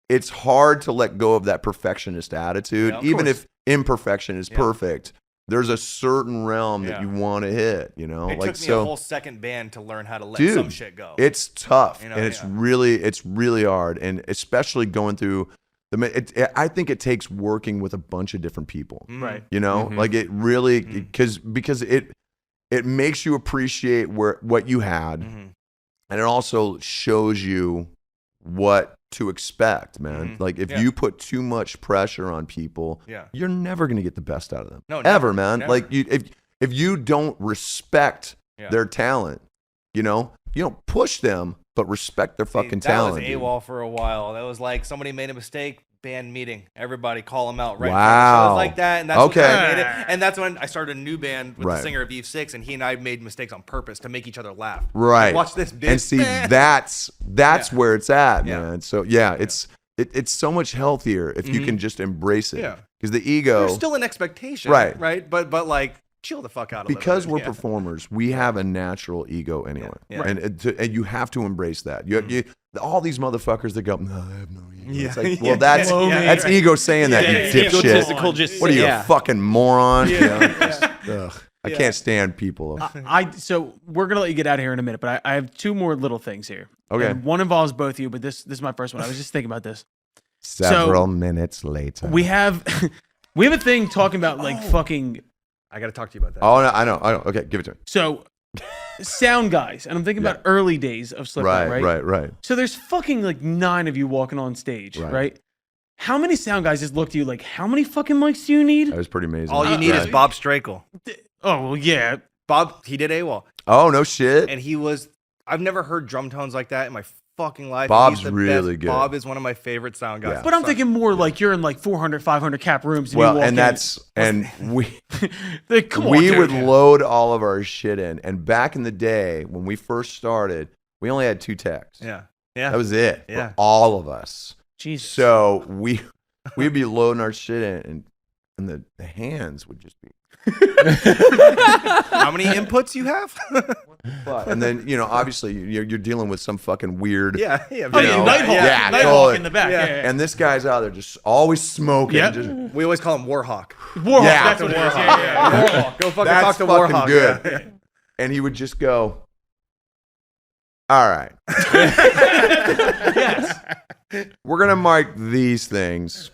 it's hard to let go of that perfectionist attitude, Yeah, of even course. if imperfection is Yeah. perfect. There's a certain realm that Yeah. you want to hit. You know, It like took me so. a whole second band to learn how to let Dude, some shit go. It's tough, You know, and it's yeah. really hard, and especially going through I think it takes working with a bunch of different people. Right. You know, like it really because it makes you appreciate what you had, and it also shows you what to expect, man. Like if Yeah. you put too much pressure on people, Yeah. you're never gonna get the best out of them. No, ever, never, man. never. Like if you don't respect Yeah. their talent, you know, you don't push them, but respect their fucking that talent. was dude. AWOL for a while. That was like somebody made a mistake, band meeting. Everybody call them out right. Wow. So it was like that, and that's Okay. what kinda made it. And that's when I started a new band with Right. the singer of Eve 6, and he and I made mistakes on purpose to make each other laugh. Right. Like, watch this, bitch. And see, that's Yeah. where it's at, Yeah. man. So yeah, it's so much healthier if you can just embrace it. Yeah. Because the ego, There's still an expectation, Right. Right. But like, chill the fuck out. because little we're bit. performers, we have a natural ego anyway, Yeah. and you have to embrace that. You all these motherfuckers that go, no, I have no ego. Yeah. It's like, Yeah. well, that's Yeah. that's ego saying that, Yeah. you dipshit. Egotistical, just What are you, yeah. a fucking moron? You know, ugh, I can't stand people. So we're gonna let you get out of here in a minute, but I have two more little things here. Okay. And one involves both of you, but this is my first one. I was just thinking about this. Several minutes later. We have a thing talking about like fucking I got to talk to you about that. Oh, no, I know. Okay, give it to me. so sound guys, and I'm thinking about early days of Slipknot, Right. So there's fucking like 9 of you walking on stage, Right. right? How many sound guys just look to you like, how many fucking mics do you need? That was pretty amazing. All you need is Bob Strakel. Oh well, yeah. Bob, he did AWOL, Oh, no shit. and he was. I've never heard drum tones like that in my fucking life. Bob's He's the really best. good. Bob is one of my favorite sound guys. Yeah. But I'm thinking more like you're in like 400, 500 cap rooms. And you Well, walk and in. that's and we Like, come on, we dude. would load all of our shit in. And back in the day when we first started, we only had 2 techs. Yeah. That was it. Yeah. For all of us. Jesus. So we'd be loading our shit in, and the hands would just be. How many inputs you have? And then obviously you're dealing with some fucking weird. yeah. Oh, You yeah, know, Nighthawk. yeah, Nighthawk totally. in the back. Yeah. Yeah, yeah. And this guy's out there just always smoking. Yep. Just, We always call him Warhawk. Warhawk, Yeah. that's what it is. Yeah. Warhawk. Go fucking That's talk to fucking Warhawk. good. Yeah. and he would just go, all right. Yes. We're going to mic these things.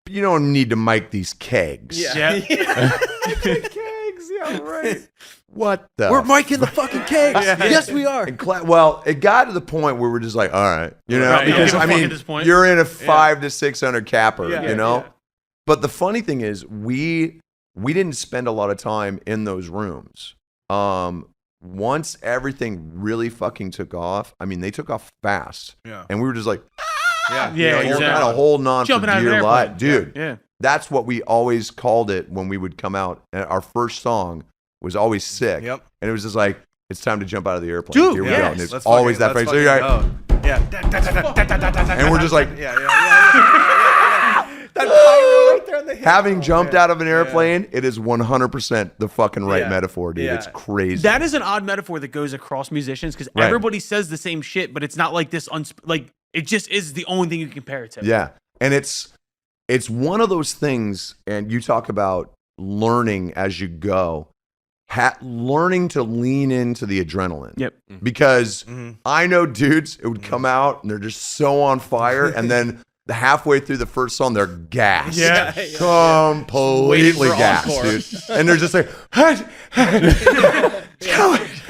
You don't need to mic these kegs. Yeah. Kegs, yeah, right. What the? We're miking the fucking kegs. Yes, we are. And well, it got to the point where we're just like, all right, Right. because Give a I fuck mean, at this point. you're in a 500 to 600 capper, Yeah. you know. Yeah. But the funny thing is, we didn't spend a lot of time in those rooms. Once everything really fucking took off, I mean, they took off fast, Yeah. and we were just like, Yeah. Yeah, you're exactly. kind of holding on Jumping for out of an dear airplane. life, dude. Yeah. That's what we always called it when we would come out. And our first song was always sick. Yep. And it was just like, it's time to jump out of the airplane. Dude, Here we yes. go. And it's Let's always fucking- that phrase. let's So you're like, fucking go. Yeah. and we're just like, Yeah. That pyro. right there on the hip. having jumped man. out of an airplane, it is 100% the fucking right metaphor, dude. Yeah. It's crazy. That is an odd metaphor that goes across musicians because Right. everybody says the same shit, but it's not like this. Like it just is the only thing you can compare it to. Yeah. And it's one of those things, and you talk about learning as you go, learning to lean into the adrenaline. Yep. Because I know dudes, it would come out and they're just so on fire, and then halfway through the first song, they're gassed. Yeah. Completely Waiting for gassed, encore. dude. And they're just like,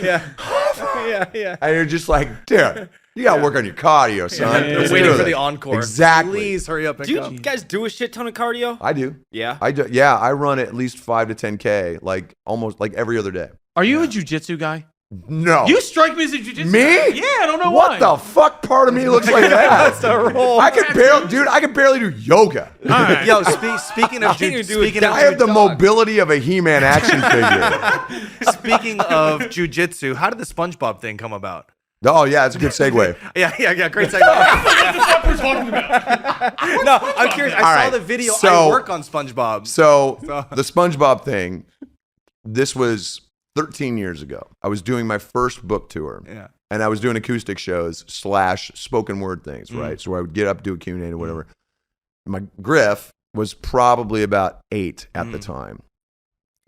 Yeah. and you're just like, dude, you got to work on your cardio, son. Yeah. Let's Waiting do for this. the encore. Exactly. Please hurry up and Do come. you guys do a shit ton of cardio? I do. Yeah. I do. Yeah, I run at least 5 to 10K, like almost like every other day. Are you a jujitsu guy? No. You strike me as a jujitsu Me? guy. Yeah, I don't know What why. the fuck part of me looks like that? I can barely, dude. I can barely do yoga. All right. Yo, speaking of I have the mobility of a He-Man action figure. speaking of jujitsu, how did the SpongeBob thing come about? Oh yeah, it's a good segue. Yeah, great segue. We're talking about. No, I'm curious. I saw right, the video. so- I work on SpongeBob. So the SpongeBob thing, this was 13 years ago. I was doing my first book tour. Yeah. And I was doing acoustic shows / spoken word things, right? So I would get up, do a Q&A or whatever. My Griff was probably about 8 at the time.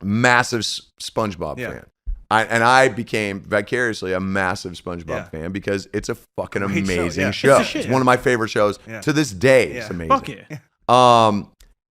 Massive SpongeBob fan. I became vicariously a massive SpongeBob fan because it's a fucking Great show, amazing yeah. show. It's the shit. It's one of my favorite shows. Yeah. To this day, it's Yeah. amazing. Fuck yeah.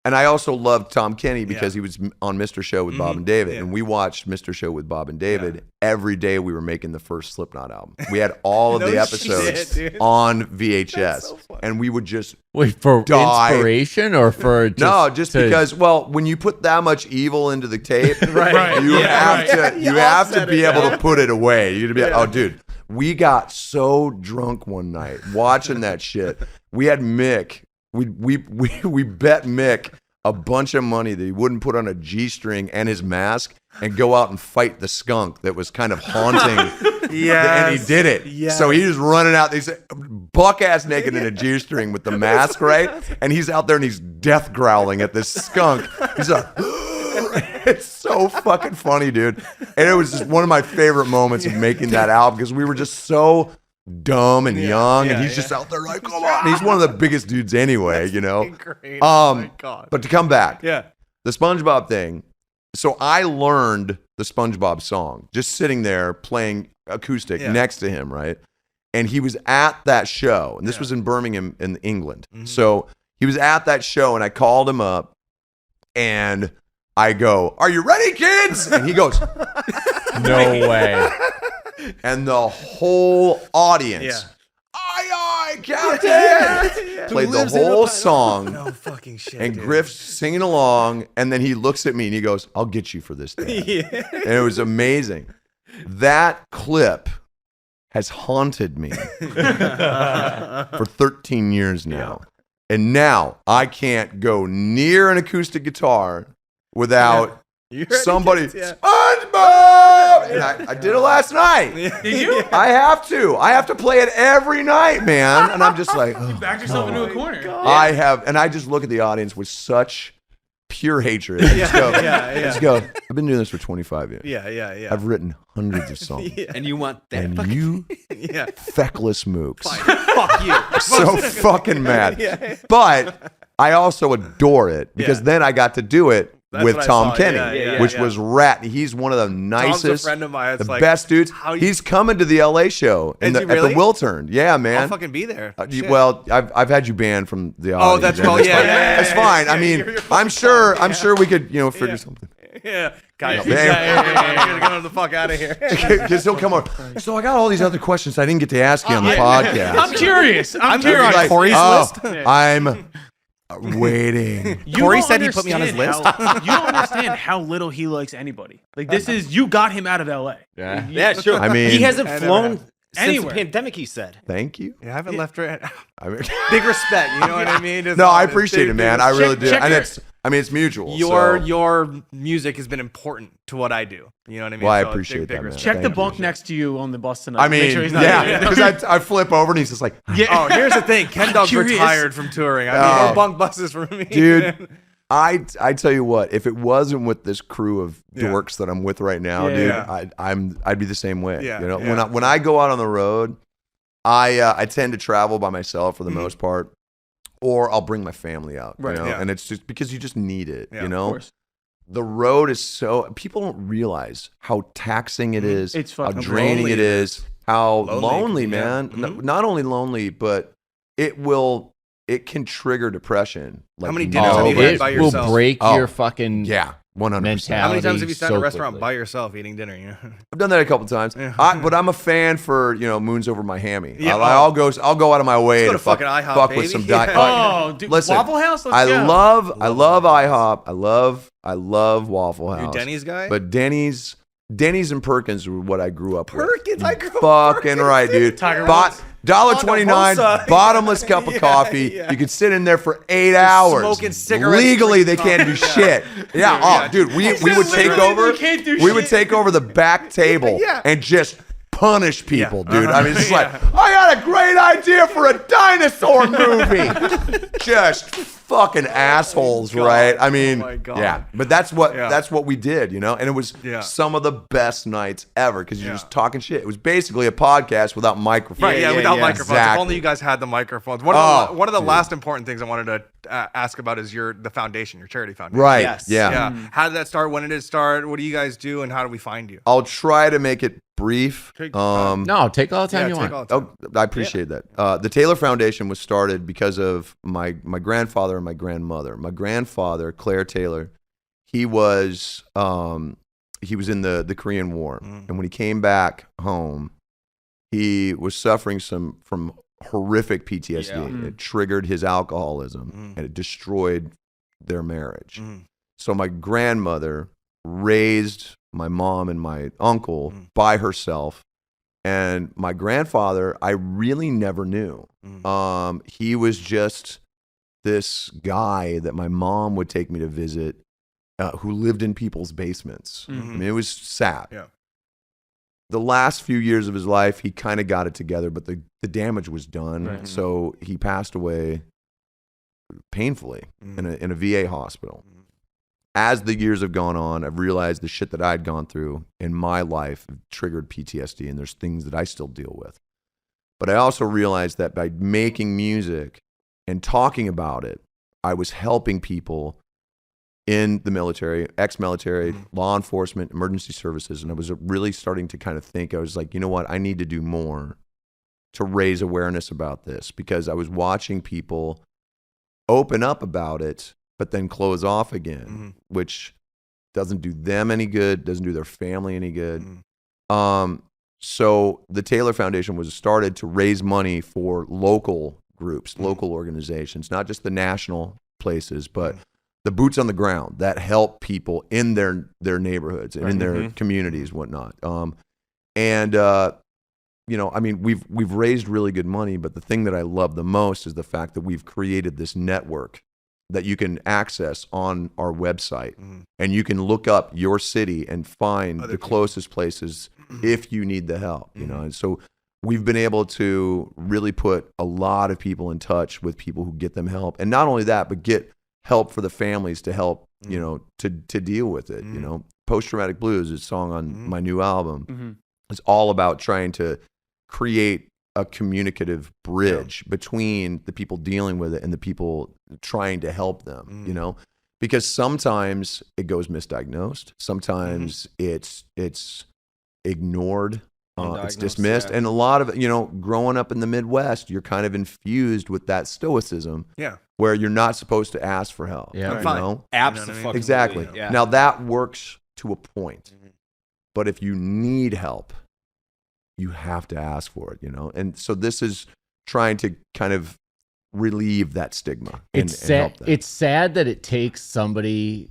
And I also loved Tom Kenny because he was on Mr. Show with Bob and David. Yeah. And we watched Mr. Show with Bob and David every day we were making the first Slipknot album. We had all of No the episodes shit, dude. on VHS. That's so funny. And we would just Wait, for Die. inspiration or for just to- because, well, when you put that much evil into the tape, Right. you Yeah, have right. to you have to offset be it, able yeah. to put it away. You'd be like, oh, dude, we got so drunk one night watching that shit. We had Mick. We bet Mick a bunch of money that he wouldn't put on a G-string and his mask and go out and fight the skunk that was kind of haunting. And he did it. Yes. So he was running out. He's buck ass naked in a G-string with the mask, right? And he's out there and he's death growling at this skunk. He's like, it's so fucking funny, dude. And it was just one of my favorite moments of making that album because we were just so dumb and young, and he's just out there like, come on. And he's one of the biggest dudes anyway, you know. Great. Oh my God. But to come back, Yeah. the SpongeBob thing. So I learned the SpongeBob song just sitting there playing acoustic next to him, right? And he was at that show, and this was in Birmingham, in England. So he was at that show, and I called him up, and I go, "Are you ready, kids?" And he goes, no way. and the whole audience, aye, Captain, played the whole song. No fucking shit. And dude. Griff's singing along, and then he looks at me and he goes, "I'll get you for this, Dad." And it was amazing. That clip has haunted me for 13 years now. And now I can't go near an acoustic guitar without You ready, somebody, kids? Yeah. SpongeBob! And I did it last night. Did you? I have to play it every night, man. And I'm just like, oh. Backed yourself into a corner. I have, and I just look at the audience with such pure hatred. I just go, I've been doing this for 25 years. Yeah. I've written hundreds of songs. And you want that? And you Yeah. feckless mooks. Fuck you. So fucking mad. But I also adore it because then I got to do it That's with what I Tom saw. Kenny, Yeah, which yeah. was rat. He's one of the Tom's nicest, a friend of mine. It's the like, best dudes. how you- He's coming to the LA show Is he at really? the Wiltern. Yeah, man. I'll fucking be there. You- well, I've had you banned from the Oh, audience. that's and well, it's yeah, fine. yeah, It's yeah, fine. yeah, I mean, you're I'm sure we could, figure something. Yeah. Guys, Yeah. get the fuck out of here. Because he'll come on. So I got all these other questions I didn't get to ask you on the podcast. I'm curious. I'm here curious. on Corey's list. I'm waiting. You Corey don't said he put me on his understand list. you don't understand how little he likes anybody. Like this is you got him out of LA. Yeah. Yeah, sure. I mean- he hasn't I never flown have. since Anywhere. the pandemic. He said. Thank you. I haven't left her. I mean, Big respect. You know what I mean? Just no, I honest. appreciate Big, it, man. big I really do. check And your- it's mutual. Your music has been important to what I do. You know what I mean? Well, I So, appreciate big that, man. respect. Check the Thank bunk you. next to you on the bus tonight. I Make mean, sure he's not yeah, because I flip over and he's just like, Yeah. Oh, here's the thing. Ken Dog's curious. retired from touring. I mean, Oh. more bunk buses for me. Dude. I tell you what, if it wasn't with this crew of dorks that I'm with right now, dude, I'd be the same way. Yeah, you know, when I go out on the road, I tend to travel by myself for the most part, or I'll bring my family out. Right, You know? yeah. And it's just because you just need it. Yeah, you of know, course. the road is so people don't realize how taxing it is, It's how fucking draining lonely it it is, how lonely, yeah. man. Mhm. Not only lonely, but it can trigger depression. Like How many dinners have Oh, you had it by will yourself? break Oh, your fucking Yeah, 100%. mentality. How many times have you sat in so a restaurant quickly. by yourself eating dinner? You know? I've done that a couple times. Yeah. But I'm a fan for Moons Over My Hammy. Yeah, I'll go out of my way go to to fucking IHOP, fuck baby. with some Yeah. Oh, dude, Listen, Waffle House. Let's I go. love IHOP. I love Waffle House. You Denny's guy? But Denny's and Perkins were what I grew up with. Perkins, I grew up with Fucking Perkins, right, dude. Tiger Woods. $1.29, Ponderosa. bottomless cup of coffee. Yeah. You could sit in there for 8 hours. smoking cigarettes, Legally, they drinking can't do coffee. shit. Yeah. Oh, dude, we would take Literally, over. they can't do We would shit. take over the back table Yeah. and just punish people, Yeah. dude. I mean, it's like, I got a great idea for a dinosaur movie. Just fucking assholes, God. right? I mean, Oh my God. yeah. But that's what we did, you know? And it was some of the best nights ever because you're just talking shit. It was basically a podcast without microphones. Right, yeah, without microphones. If Exactly. only you guys had the microphones. One of the last important things I wanted to ask about is the foundation, your charity foundation. Right. Yes. Yeah. Yeah. How did that start? When did it start? What do you guys do? And how do we find you? I'll try to make it brief. No, take all the time you take want. all the time. I appreciate that. The Taylor Foundation was started because of my grandfather and my grandmother. My grandfather, Claire Taylor, he was in the Korean War, and when he came back home, he was suffering from horrific PTSD. Yeah. It triggered his alcoholism, and it destroyed their marriage. So my grandmother raised my mom and my uncle by herself. And my grandfather, I really never knew. He was just this guy that my mom would take me to visit who lived in people's basements. I mean, it was sad. Yeah. The last few years of his life, he kind of got it together, but the damage was done. Right. So he passed away painfully in a VA hospital. As the years have gone on, I've realized the shit that I'd gone through in my life triggered PTSD, and there's things that I still deal with. But I also realized that by making music and talking about it, I was helping people in the military, ex-military, law enforcement, emergency services, and I was really starting to kind of think, I was like, you know what, I need to do more to raise awareness about this, because I was watching people open up about it but then close off again, which doesn't do them any good, doesn't do their family any good. So the Taylor Foundation was started to raise money for local groups, local organizations, not just the national places, but the boots on the ground that help people in their neighborhoods and in their communities, whatnot. You know, I mean, we've raised really good money, but the thing that I love the most is the fact that we've created this network that you can access on our website, and you can look up your city and find the closest places if you need the help, you know. And so we've been able to really put a lot of people in touch with people who get them help, and not only that, but get help for the families to help, you know, to deal with it. You know, Post-Traumatic Blues is a song on my new album. It's all about trying to create a communicative bridge between the people dealing with it and the people trying to help them, you know, because sometimes it goes misdiagnosed. Sometimes it's ignored. It's dismissed. And a lot of, you know, growing up in the Midwest, you're kind of infused with that stoicism where you're not supposed to ask for help. Yeah. I'm you fine. know? Absolutely. Exactly. Yeah. Now that works to a point, but if you need help, you have to ask for it, you know? And so this is trying to kind of relieve that stigma. It's and help sad. them. It's sad that it takes somebody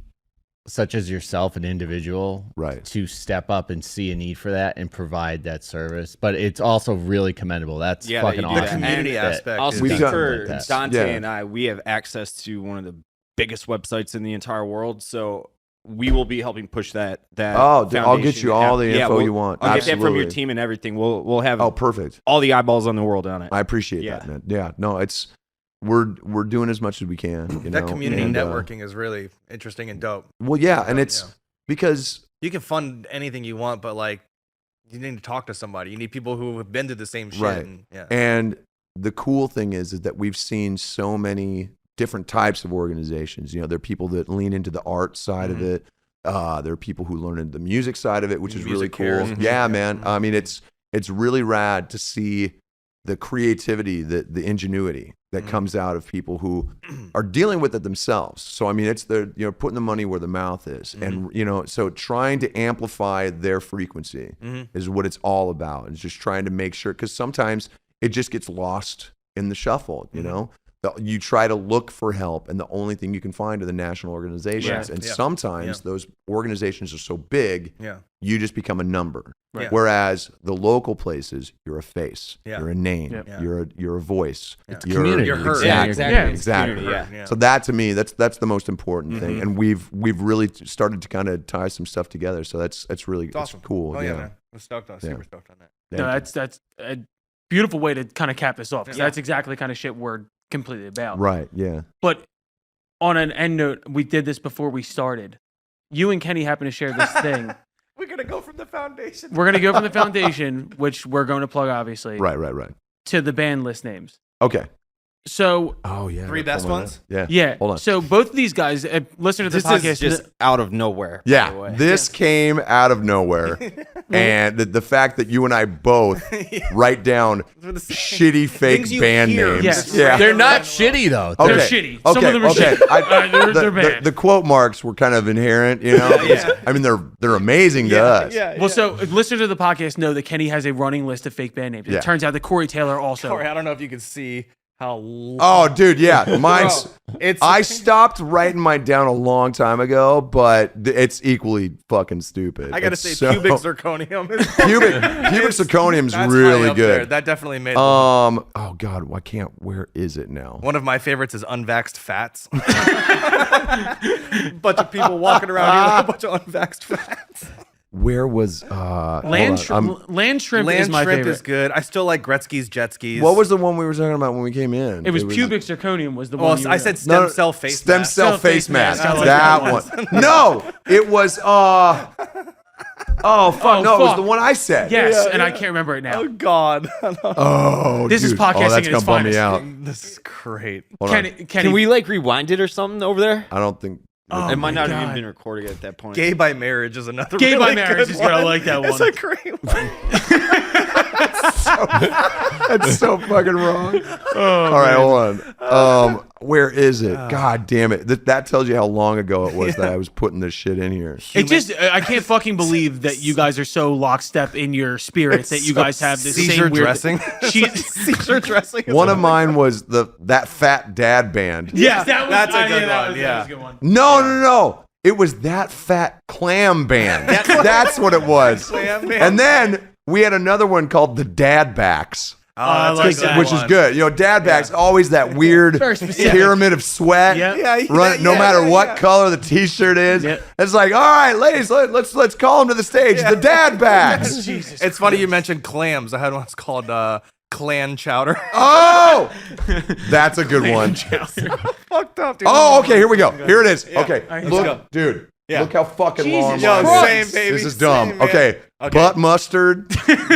such as yourself, an individual, Right. to step up and see a need for that and provide that service. But it's also really commendable. That's Yeah, that fucking you do awesome. that. Community that- aspect. I'll is- We've speak done- for like that. Dante Yeah. and I. We have access to one of the biggest websites in the entire world, so we will be helping push that. Oh, dude, I'll get foundation you all out. the Yeah, info we'll- you want. I'll get that from your Absolutely. team and everything. We'll have Oh, perfect. all the eyeballs on the world on it. I appreciate Yeah. that, man. Yeah, no, we're doing as much as we can. You That know? community And, networking is really interesting and dope. Well, yeah, and it's Yeah. because You can fund anything you want, but like you need to talk to somebody. You need people who have been through the same shit. Right. And, yeah. And the cool thing is that we've seen so many different types of organizations. You know, there are people that lean into the art side of it. There are people who learn into the music side of it, which is really Music cool. cares. Yeah, man. I mean, it's really rad to see the creativity, the ingenuity that comes out of people who are dealing with it themselves. So I mean, it's putting the money where the mouth is, and so trying to amplify their frequency is what it's all about. It's just trying to make sure, because sometimes it just gets lost in the shuffle. You know, you try to look for help, and the only thing you can find are the national organizations, and sometimes those organizations are so big, you just become a number. Right. Whereas the local places, you're a face, you're a name, Yeah. you're a voice, It's you're community. You're heard. Yeah, exactly, exactly. exactly. Yeah. So that to me, that's the most important thing, and we've really started to kind of tie some stuff together. So that's really It's awesome. it's cool. Oh yeah, yeah. man. I'm stoked on. Super stoked on that. No, that's a beautiful way to kind of cap this off, because Yeah. that's exactly the kind of shit we're completely about. Right. Yeah. But on an end note, we did this before we started. You and Kenny happen to share this thing. We're gonna go from the foundation. We're gonna go from the foundation, which we're going to plug, obviously, Right. to the band list names. Okay. So Oh yeah. Three I gotta best pull mine ones? up. Yeah. yeah, Hold on. so both of these guys, listener to the This podcast, is just out of nowhere. by the Yeah, way. this came out of nowhere, and the fact that you and I both write down shitty fake Things you band hear. names. Yes. Yeah. They're not shitty though. They're Okay. shitty. Some of them are okay. shitty. They're the, bad. the quote marks were kind of inherent, you know. I mean, they're amazing to us. Well, so listeners to the podcast know that Kenny has a running list of fake band names. Yeah. It turns out that Corey Taylor also. Corey, I don't know if you can see how. Oh, dude, yeah, mine's. Bro, it's I stopped writing mine down a long time ago, but it's equally fucking stupid. I gotta It's say, so- pubic zirconium. Is pubic zirconium's that's really high up there. good. That definitely made. Oh God, where is it now? One of my favorites is unvaxxed fats. Bunch of people walking around here like a bunch of unvaxxed fats. Where was Land shrimp is my shrimp favorite. is good. I still like Gretzky's jet skis. what was the one we were talking about when we came in? It was pubic zirconium was the Well, one. You I were- said stem cell face stem mask. cell Cell face face mask. mask. I like That that one. No, it was oh fuck, no, it was fuck. the one I said. Yes, and I can't remember it now. Oh God, Oh, This is dude. podcasting Oh, that's at gonna its bum me finest. out. this is great. Hold on. Kenny, Can we like rewind it or something over there? I don't think. Oh It might my not have God. even been recording at that point. Gay by marriage is another. Gay by really Marriage good is good. I one. like that It's one. a great one. That's so fucking wrong. All right, hold on. Where is it? God damn it. That tells you how long ago it was that I was putting this shit in here. It just, I can't fucking believe that you guys are so lockstep in your spirit that you guys have this Seizure same weird dressing. Seizure dressing. is One a- of mine was that fat dad band. Yes, that was, That's a yeah, good that one, was- yeah. that was a good one. No. It was that fat clam band. That's what it was. Clam band. And then we had another one called the Dad Backs. I that's like a good that Which is one. good. You know, dad backs always that weird Very specific. pyramid of sweat. Yeah. No matter what color the t-shirt is. Yeah. It's like, all right, ladies, let's call them to the stage. The dad backs. Jesus. It's funny you mentioned clams. I had one called clan chowder. Oh, that's a good one. Fucked up, dude. Oh, okay, here we go. Here it is. Okay, right, look, go. dude. Yeah. Look how fucking Jesus long Yo, mine Christ. is. same, baby. This is dumb. Same, man. Okay. Okay. Butt mustard,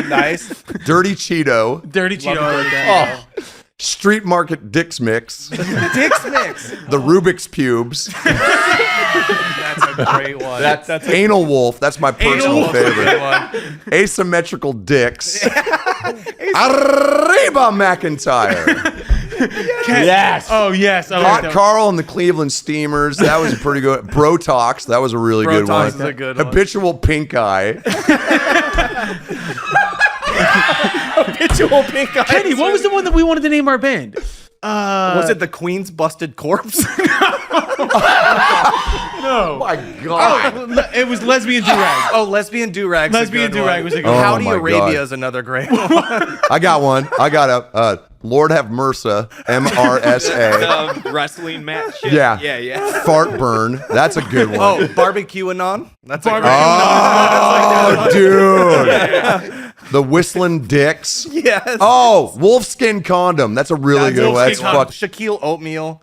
Nice. dirty Cheeto, Dirty Cheeto. I like that. street market Dick's Mix, Dick's Mix. the Rubik's Pubes, That's a great one. That's a Anal Wolf. That's my personal Wolf. great favorite. one. Asymmetrical Dicks. Arriba McIntyre. Yes. Oh, yes. I like Hot that. Carl and the Cleveland Steamers. That was a pretty good. Bro Talks. That was a really Bro good Talks one. is a good one. Habitual Pink Eye. Habitual pink eye. Kenny, what was the one that we wanted to name our band? Was it the Queen's Busted Corpse? No. My God. It was Lesbian Durag. Oh, Lesbian Durag. Lesbian Durag was a good one. Oh Howdy my Arabia God. is another great one. I got one. I got a Lord Have Mercy. MRSA. Wrestling match. Shit. Yeah. Yeah. Fart Burn. That's a good one. Oh, Barbecue Anon. That's a great Oh, dude. The Whistling Dicks. Yes. Oh, Wolfskin Condom. That's a really good one. That's fuck. Shaquille Oatmeal.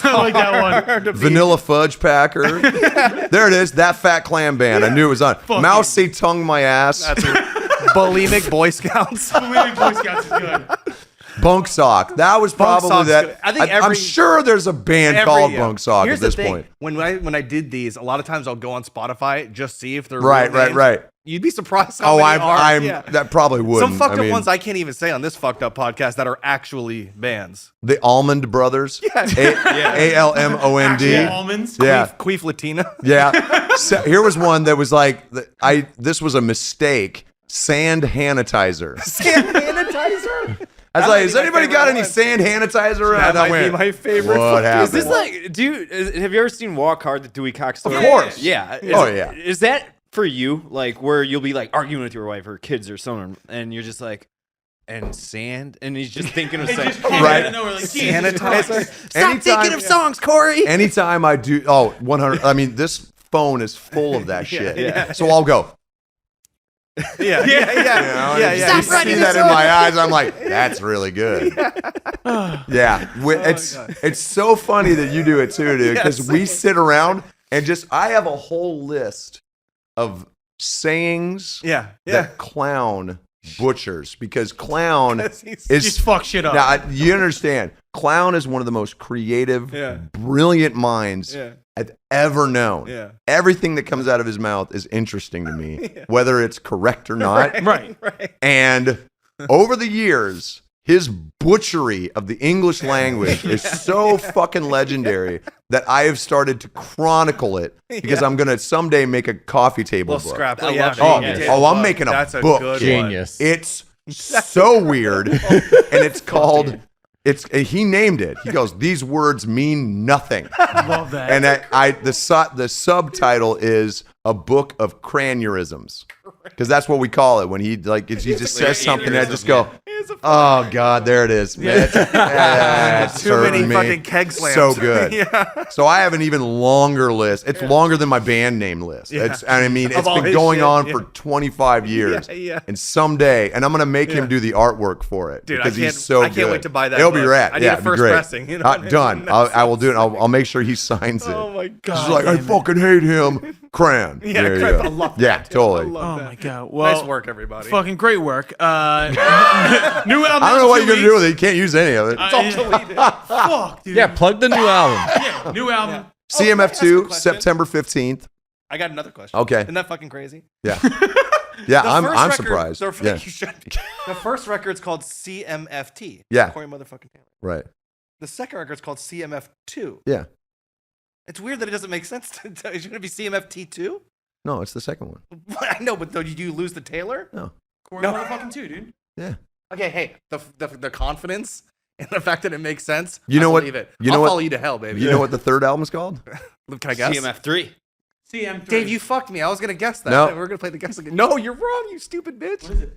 I like that one. Vanilla Fudge Packer. There it is. That Fat Clam Band. I knew it was on. Mouse say tongue my ass. That's Bulimic Boy Scouts. Bulimic Boy Scouts is good. Bunk Sock. That was probably Sock's that. good. I think I'm sure there's a band called Bunk Sock Here's at this the thing. point. When I did these, a lot of times I'll go on Spotify just see if they're Right. You'd be surprised how many are. That probably wouldn't. Some fucked up ones I can't even say on this fucked up podcast that are actually bands. The Almond Brothers. ALMOND. Almonds. Yeah. Queef Latina. Yeah. So, here was one that was like, this was a mistake. Sand Sanitizer. Sand Sanitizer? I was like, has anybody got any sand sanitizer? That And I might be went, my favorite. what happened? Is this like, dude? Have you ever seen Walk Hard, the Dewey Cox story? Of course. Yeah. Yeah. Is that for you? Like where you'll be like arguing with your wife or kids or someone, and you're just like, and sand, and he's just thinking of sand. Right. Sanitizer. Stop thinking of songs, Corey. Anytime I do, 100. I mean, this phone is full of that shit. yeah. So I'll go. Yeah. You see that in my eyes. I'm like, that's really good. Yeah. It's so funny that you do it too, dude, because we sit around and I have a whole list of sayings that clown butchers, because clown is just fuck shit up. Now, you understand, clown is one of the most creative, brilliant minds I've ever known. Yeah. Everything that comes out of his mouth is interesting to me, whether it's correct or not. Right. And over the years, his butchery of the English language is so fucking legendary that I have started to chronicle it, because I'm going to someday make a coffee table book. Scrap. I love I'm making a book. Good Genius. It's so weird, and it's called. He named it. He goes, these words mean nothing. Love that. And the subtitle is a book of cranurisms, because that's what we call it when he just says something. And I just go, oh God, there it is. Man. It's Too many hurting me. fucking keg slams. So good. So I have an even longer list. It's longer than my band name list. It's all been his going shit, on for 25 years. Yeah. And someday, and I'm gonna make him do the artwork for it, Dude, because I can't- he's so I can't good. wait to buy that It'll be book. rad. I need Yeah, a it'd be first great. pressing, you know what I mean? Done. I will do it. I'll make sure he signs it. Oh my God. She's like, I fucking hate him. Cran. Yeah, There you Cran, go. I love that, Yeah, dude. totally. I love Oh that. my God. Well, Nice work, everybody. Fucking great work. New album. I don't know what you're gonna do with it. You can't use any of it. Fuck, dude. Yeah, plug the new album. Yeah, new album. CMF2, question. September 15th. I got another question. Okay. Isn't that fucking crazy? Yeah. Yeah, The I'm first record- surprised. Yeah. You should be. The first record's called CMFT. Yeah. Corey motherfucking Taylor. Right. The second record's called CMF2. Yeah. It's weird that it doesn't make sense. It's going to be CMFT2? No, it's the second one. I know, but did you lose the Taylor? No. Corey No. motherfucking two, dude. Yeah. Okay, hey, the confidence and the fact that it makes sense. You know I what- believe it. you know I'll what- follow you to hell, baby. You know what the third album's called? Can I guess? CMF3. CM3. Dave, you fucked me. I was gonna guess that. No. We're gonna play the guess again. No, you're wrong, you stupid bitch.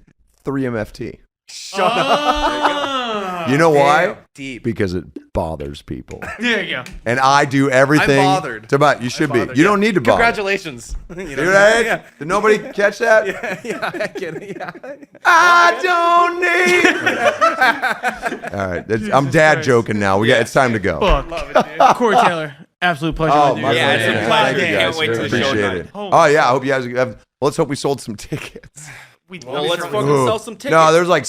3MFT. Shut up. You know why? Damn, deep. Because it bothers people. There you go. And I do everything. I'm bothered. You should be. bothered, You yeah. don't need to bother. Congratulations. You know, See what I did? yeah. Did nobody catch that? Yeah, I get it. Yeah. I don't need. All right, I'm dad Christ. joking now. It's time to go. Fuck. Love it, dude. Corey Taylor. Absolute pleasure. Oh, with you. my Yeah, pleasure. it's a man. pleasure. Thank you, Can't guys. wait till the show Appreciate tonight. it. Holy Oh yeah, I hope you guys have. Let's hope we sold some tickets. Well, let's fucking Ooh. sell some tickets. No, there's like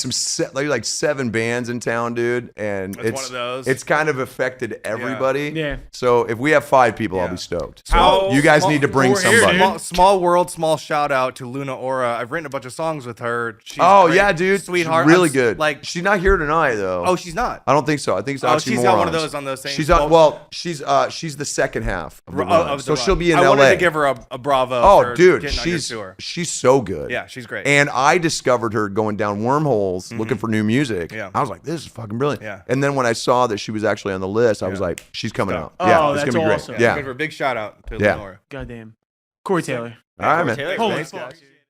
like 7 bands in town, dude, and That's it's one of those. It's kind of affected everybody. Yeah. So if we have 5 people, I'll Yeah. be stoked. So How you guys small- need to bring we're here, somebody. dude. Small world, small shout out to Luna Ora. I've written a bunch of songs with her. She's Oh great. yeah, dude, sweetheart. She's really I'm good. Like, she's not here tonight though. oh, she's not. I don't think so. I think it's Oh, actually she's got one of Morons. those on those same. She's on. Well, she's the second half of the run. of the so run. she'll be in I LA. wanted to give her a bravo. Oh, for dude, getting on your she's tour. so good. Yeah, she's great. And I discovered her going down wormholes looking for new music. Yeah. I was like, this is fucking brilliant. Yeah. And then when I saw that she was actually on the list, I was Yeah. like, she's coming out. Oh, Yeah, it's that's gonna be awesome. great. yeah, Yeah. give her a big shout out to Yeah. Luna Ora. Goddamn. Corey Taylor. All right, man. Taylor, Holy thanks, fuck, guys. dude.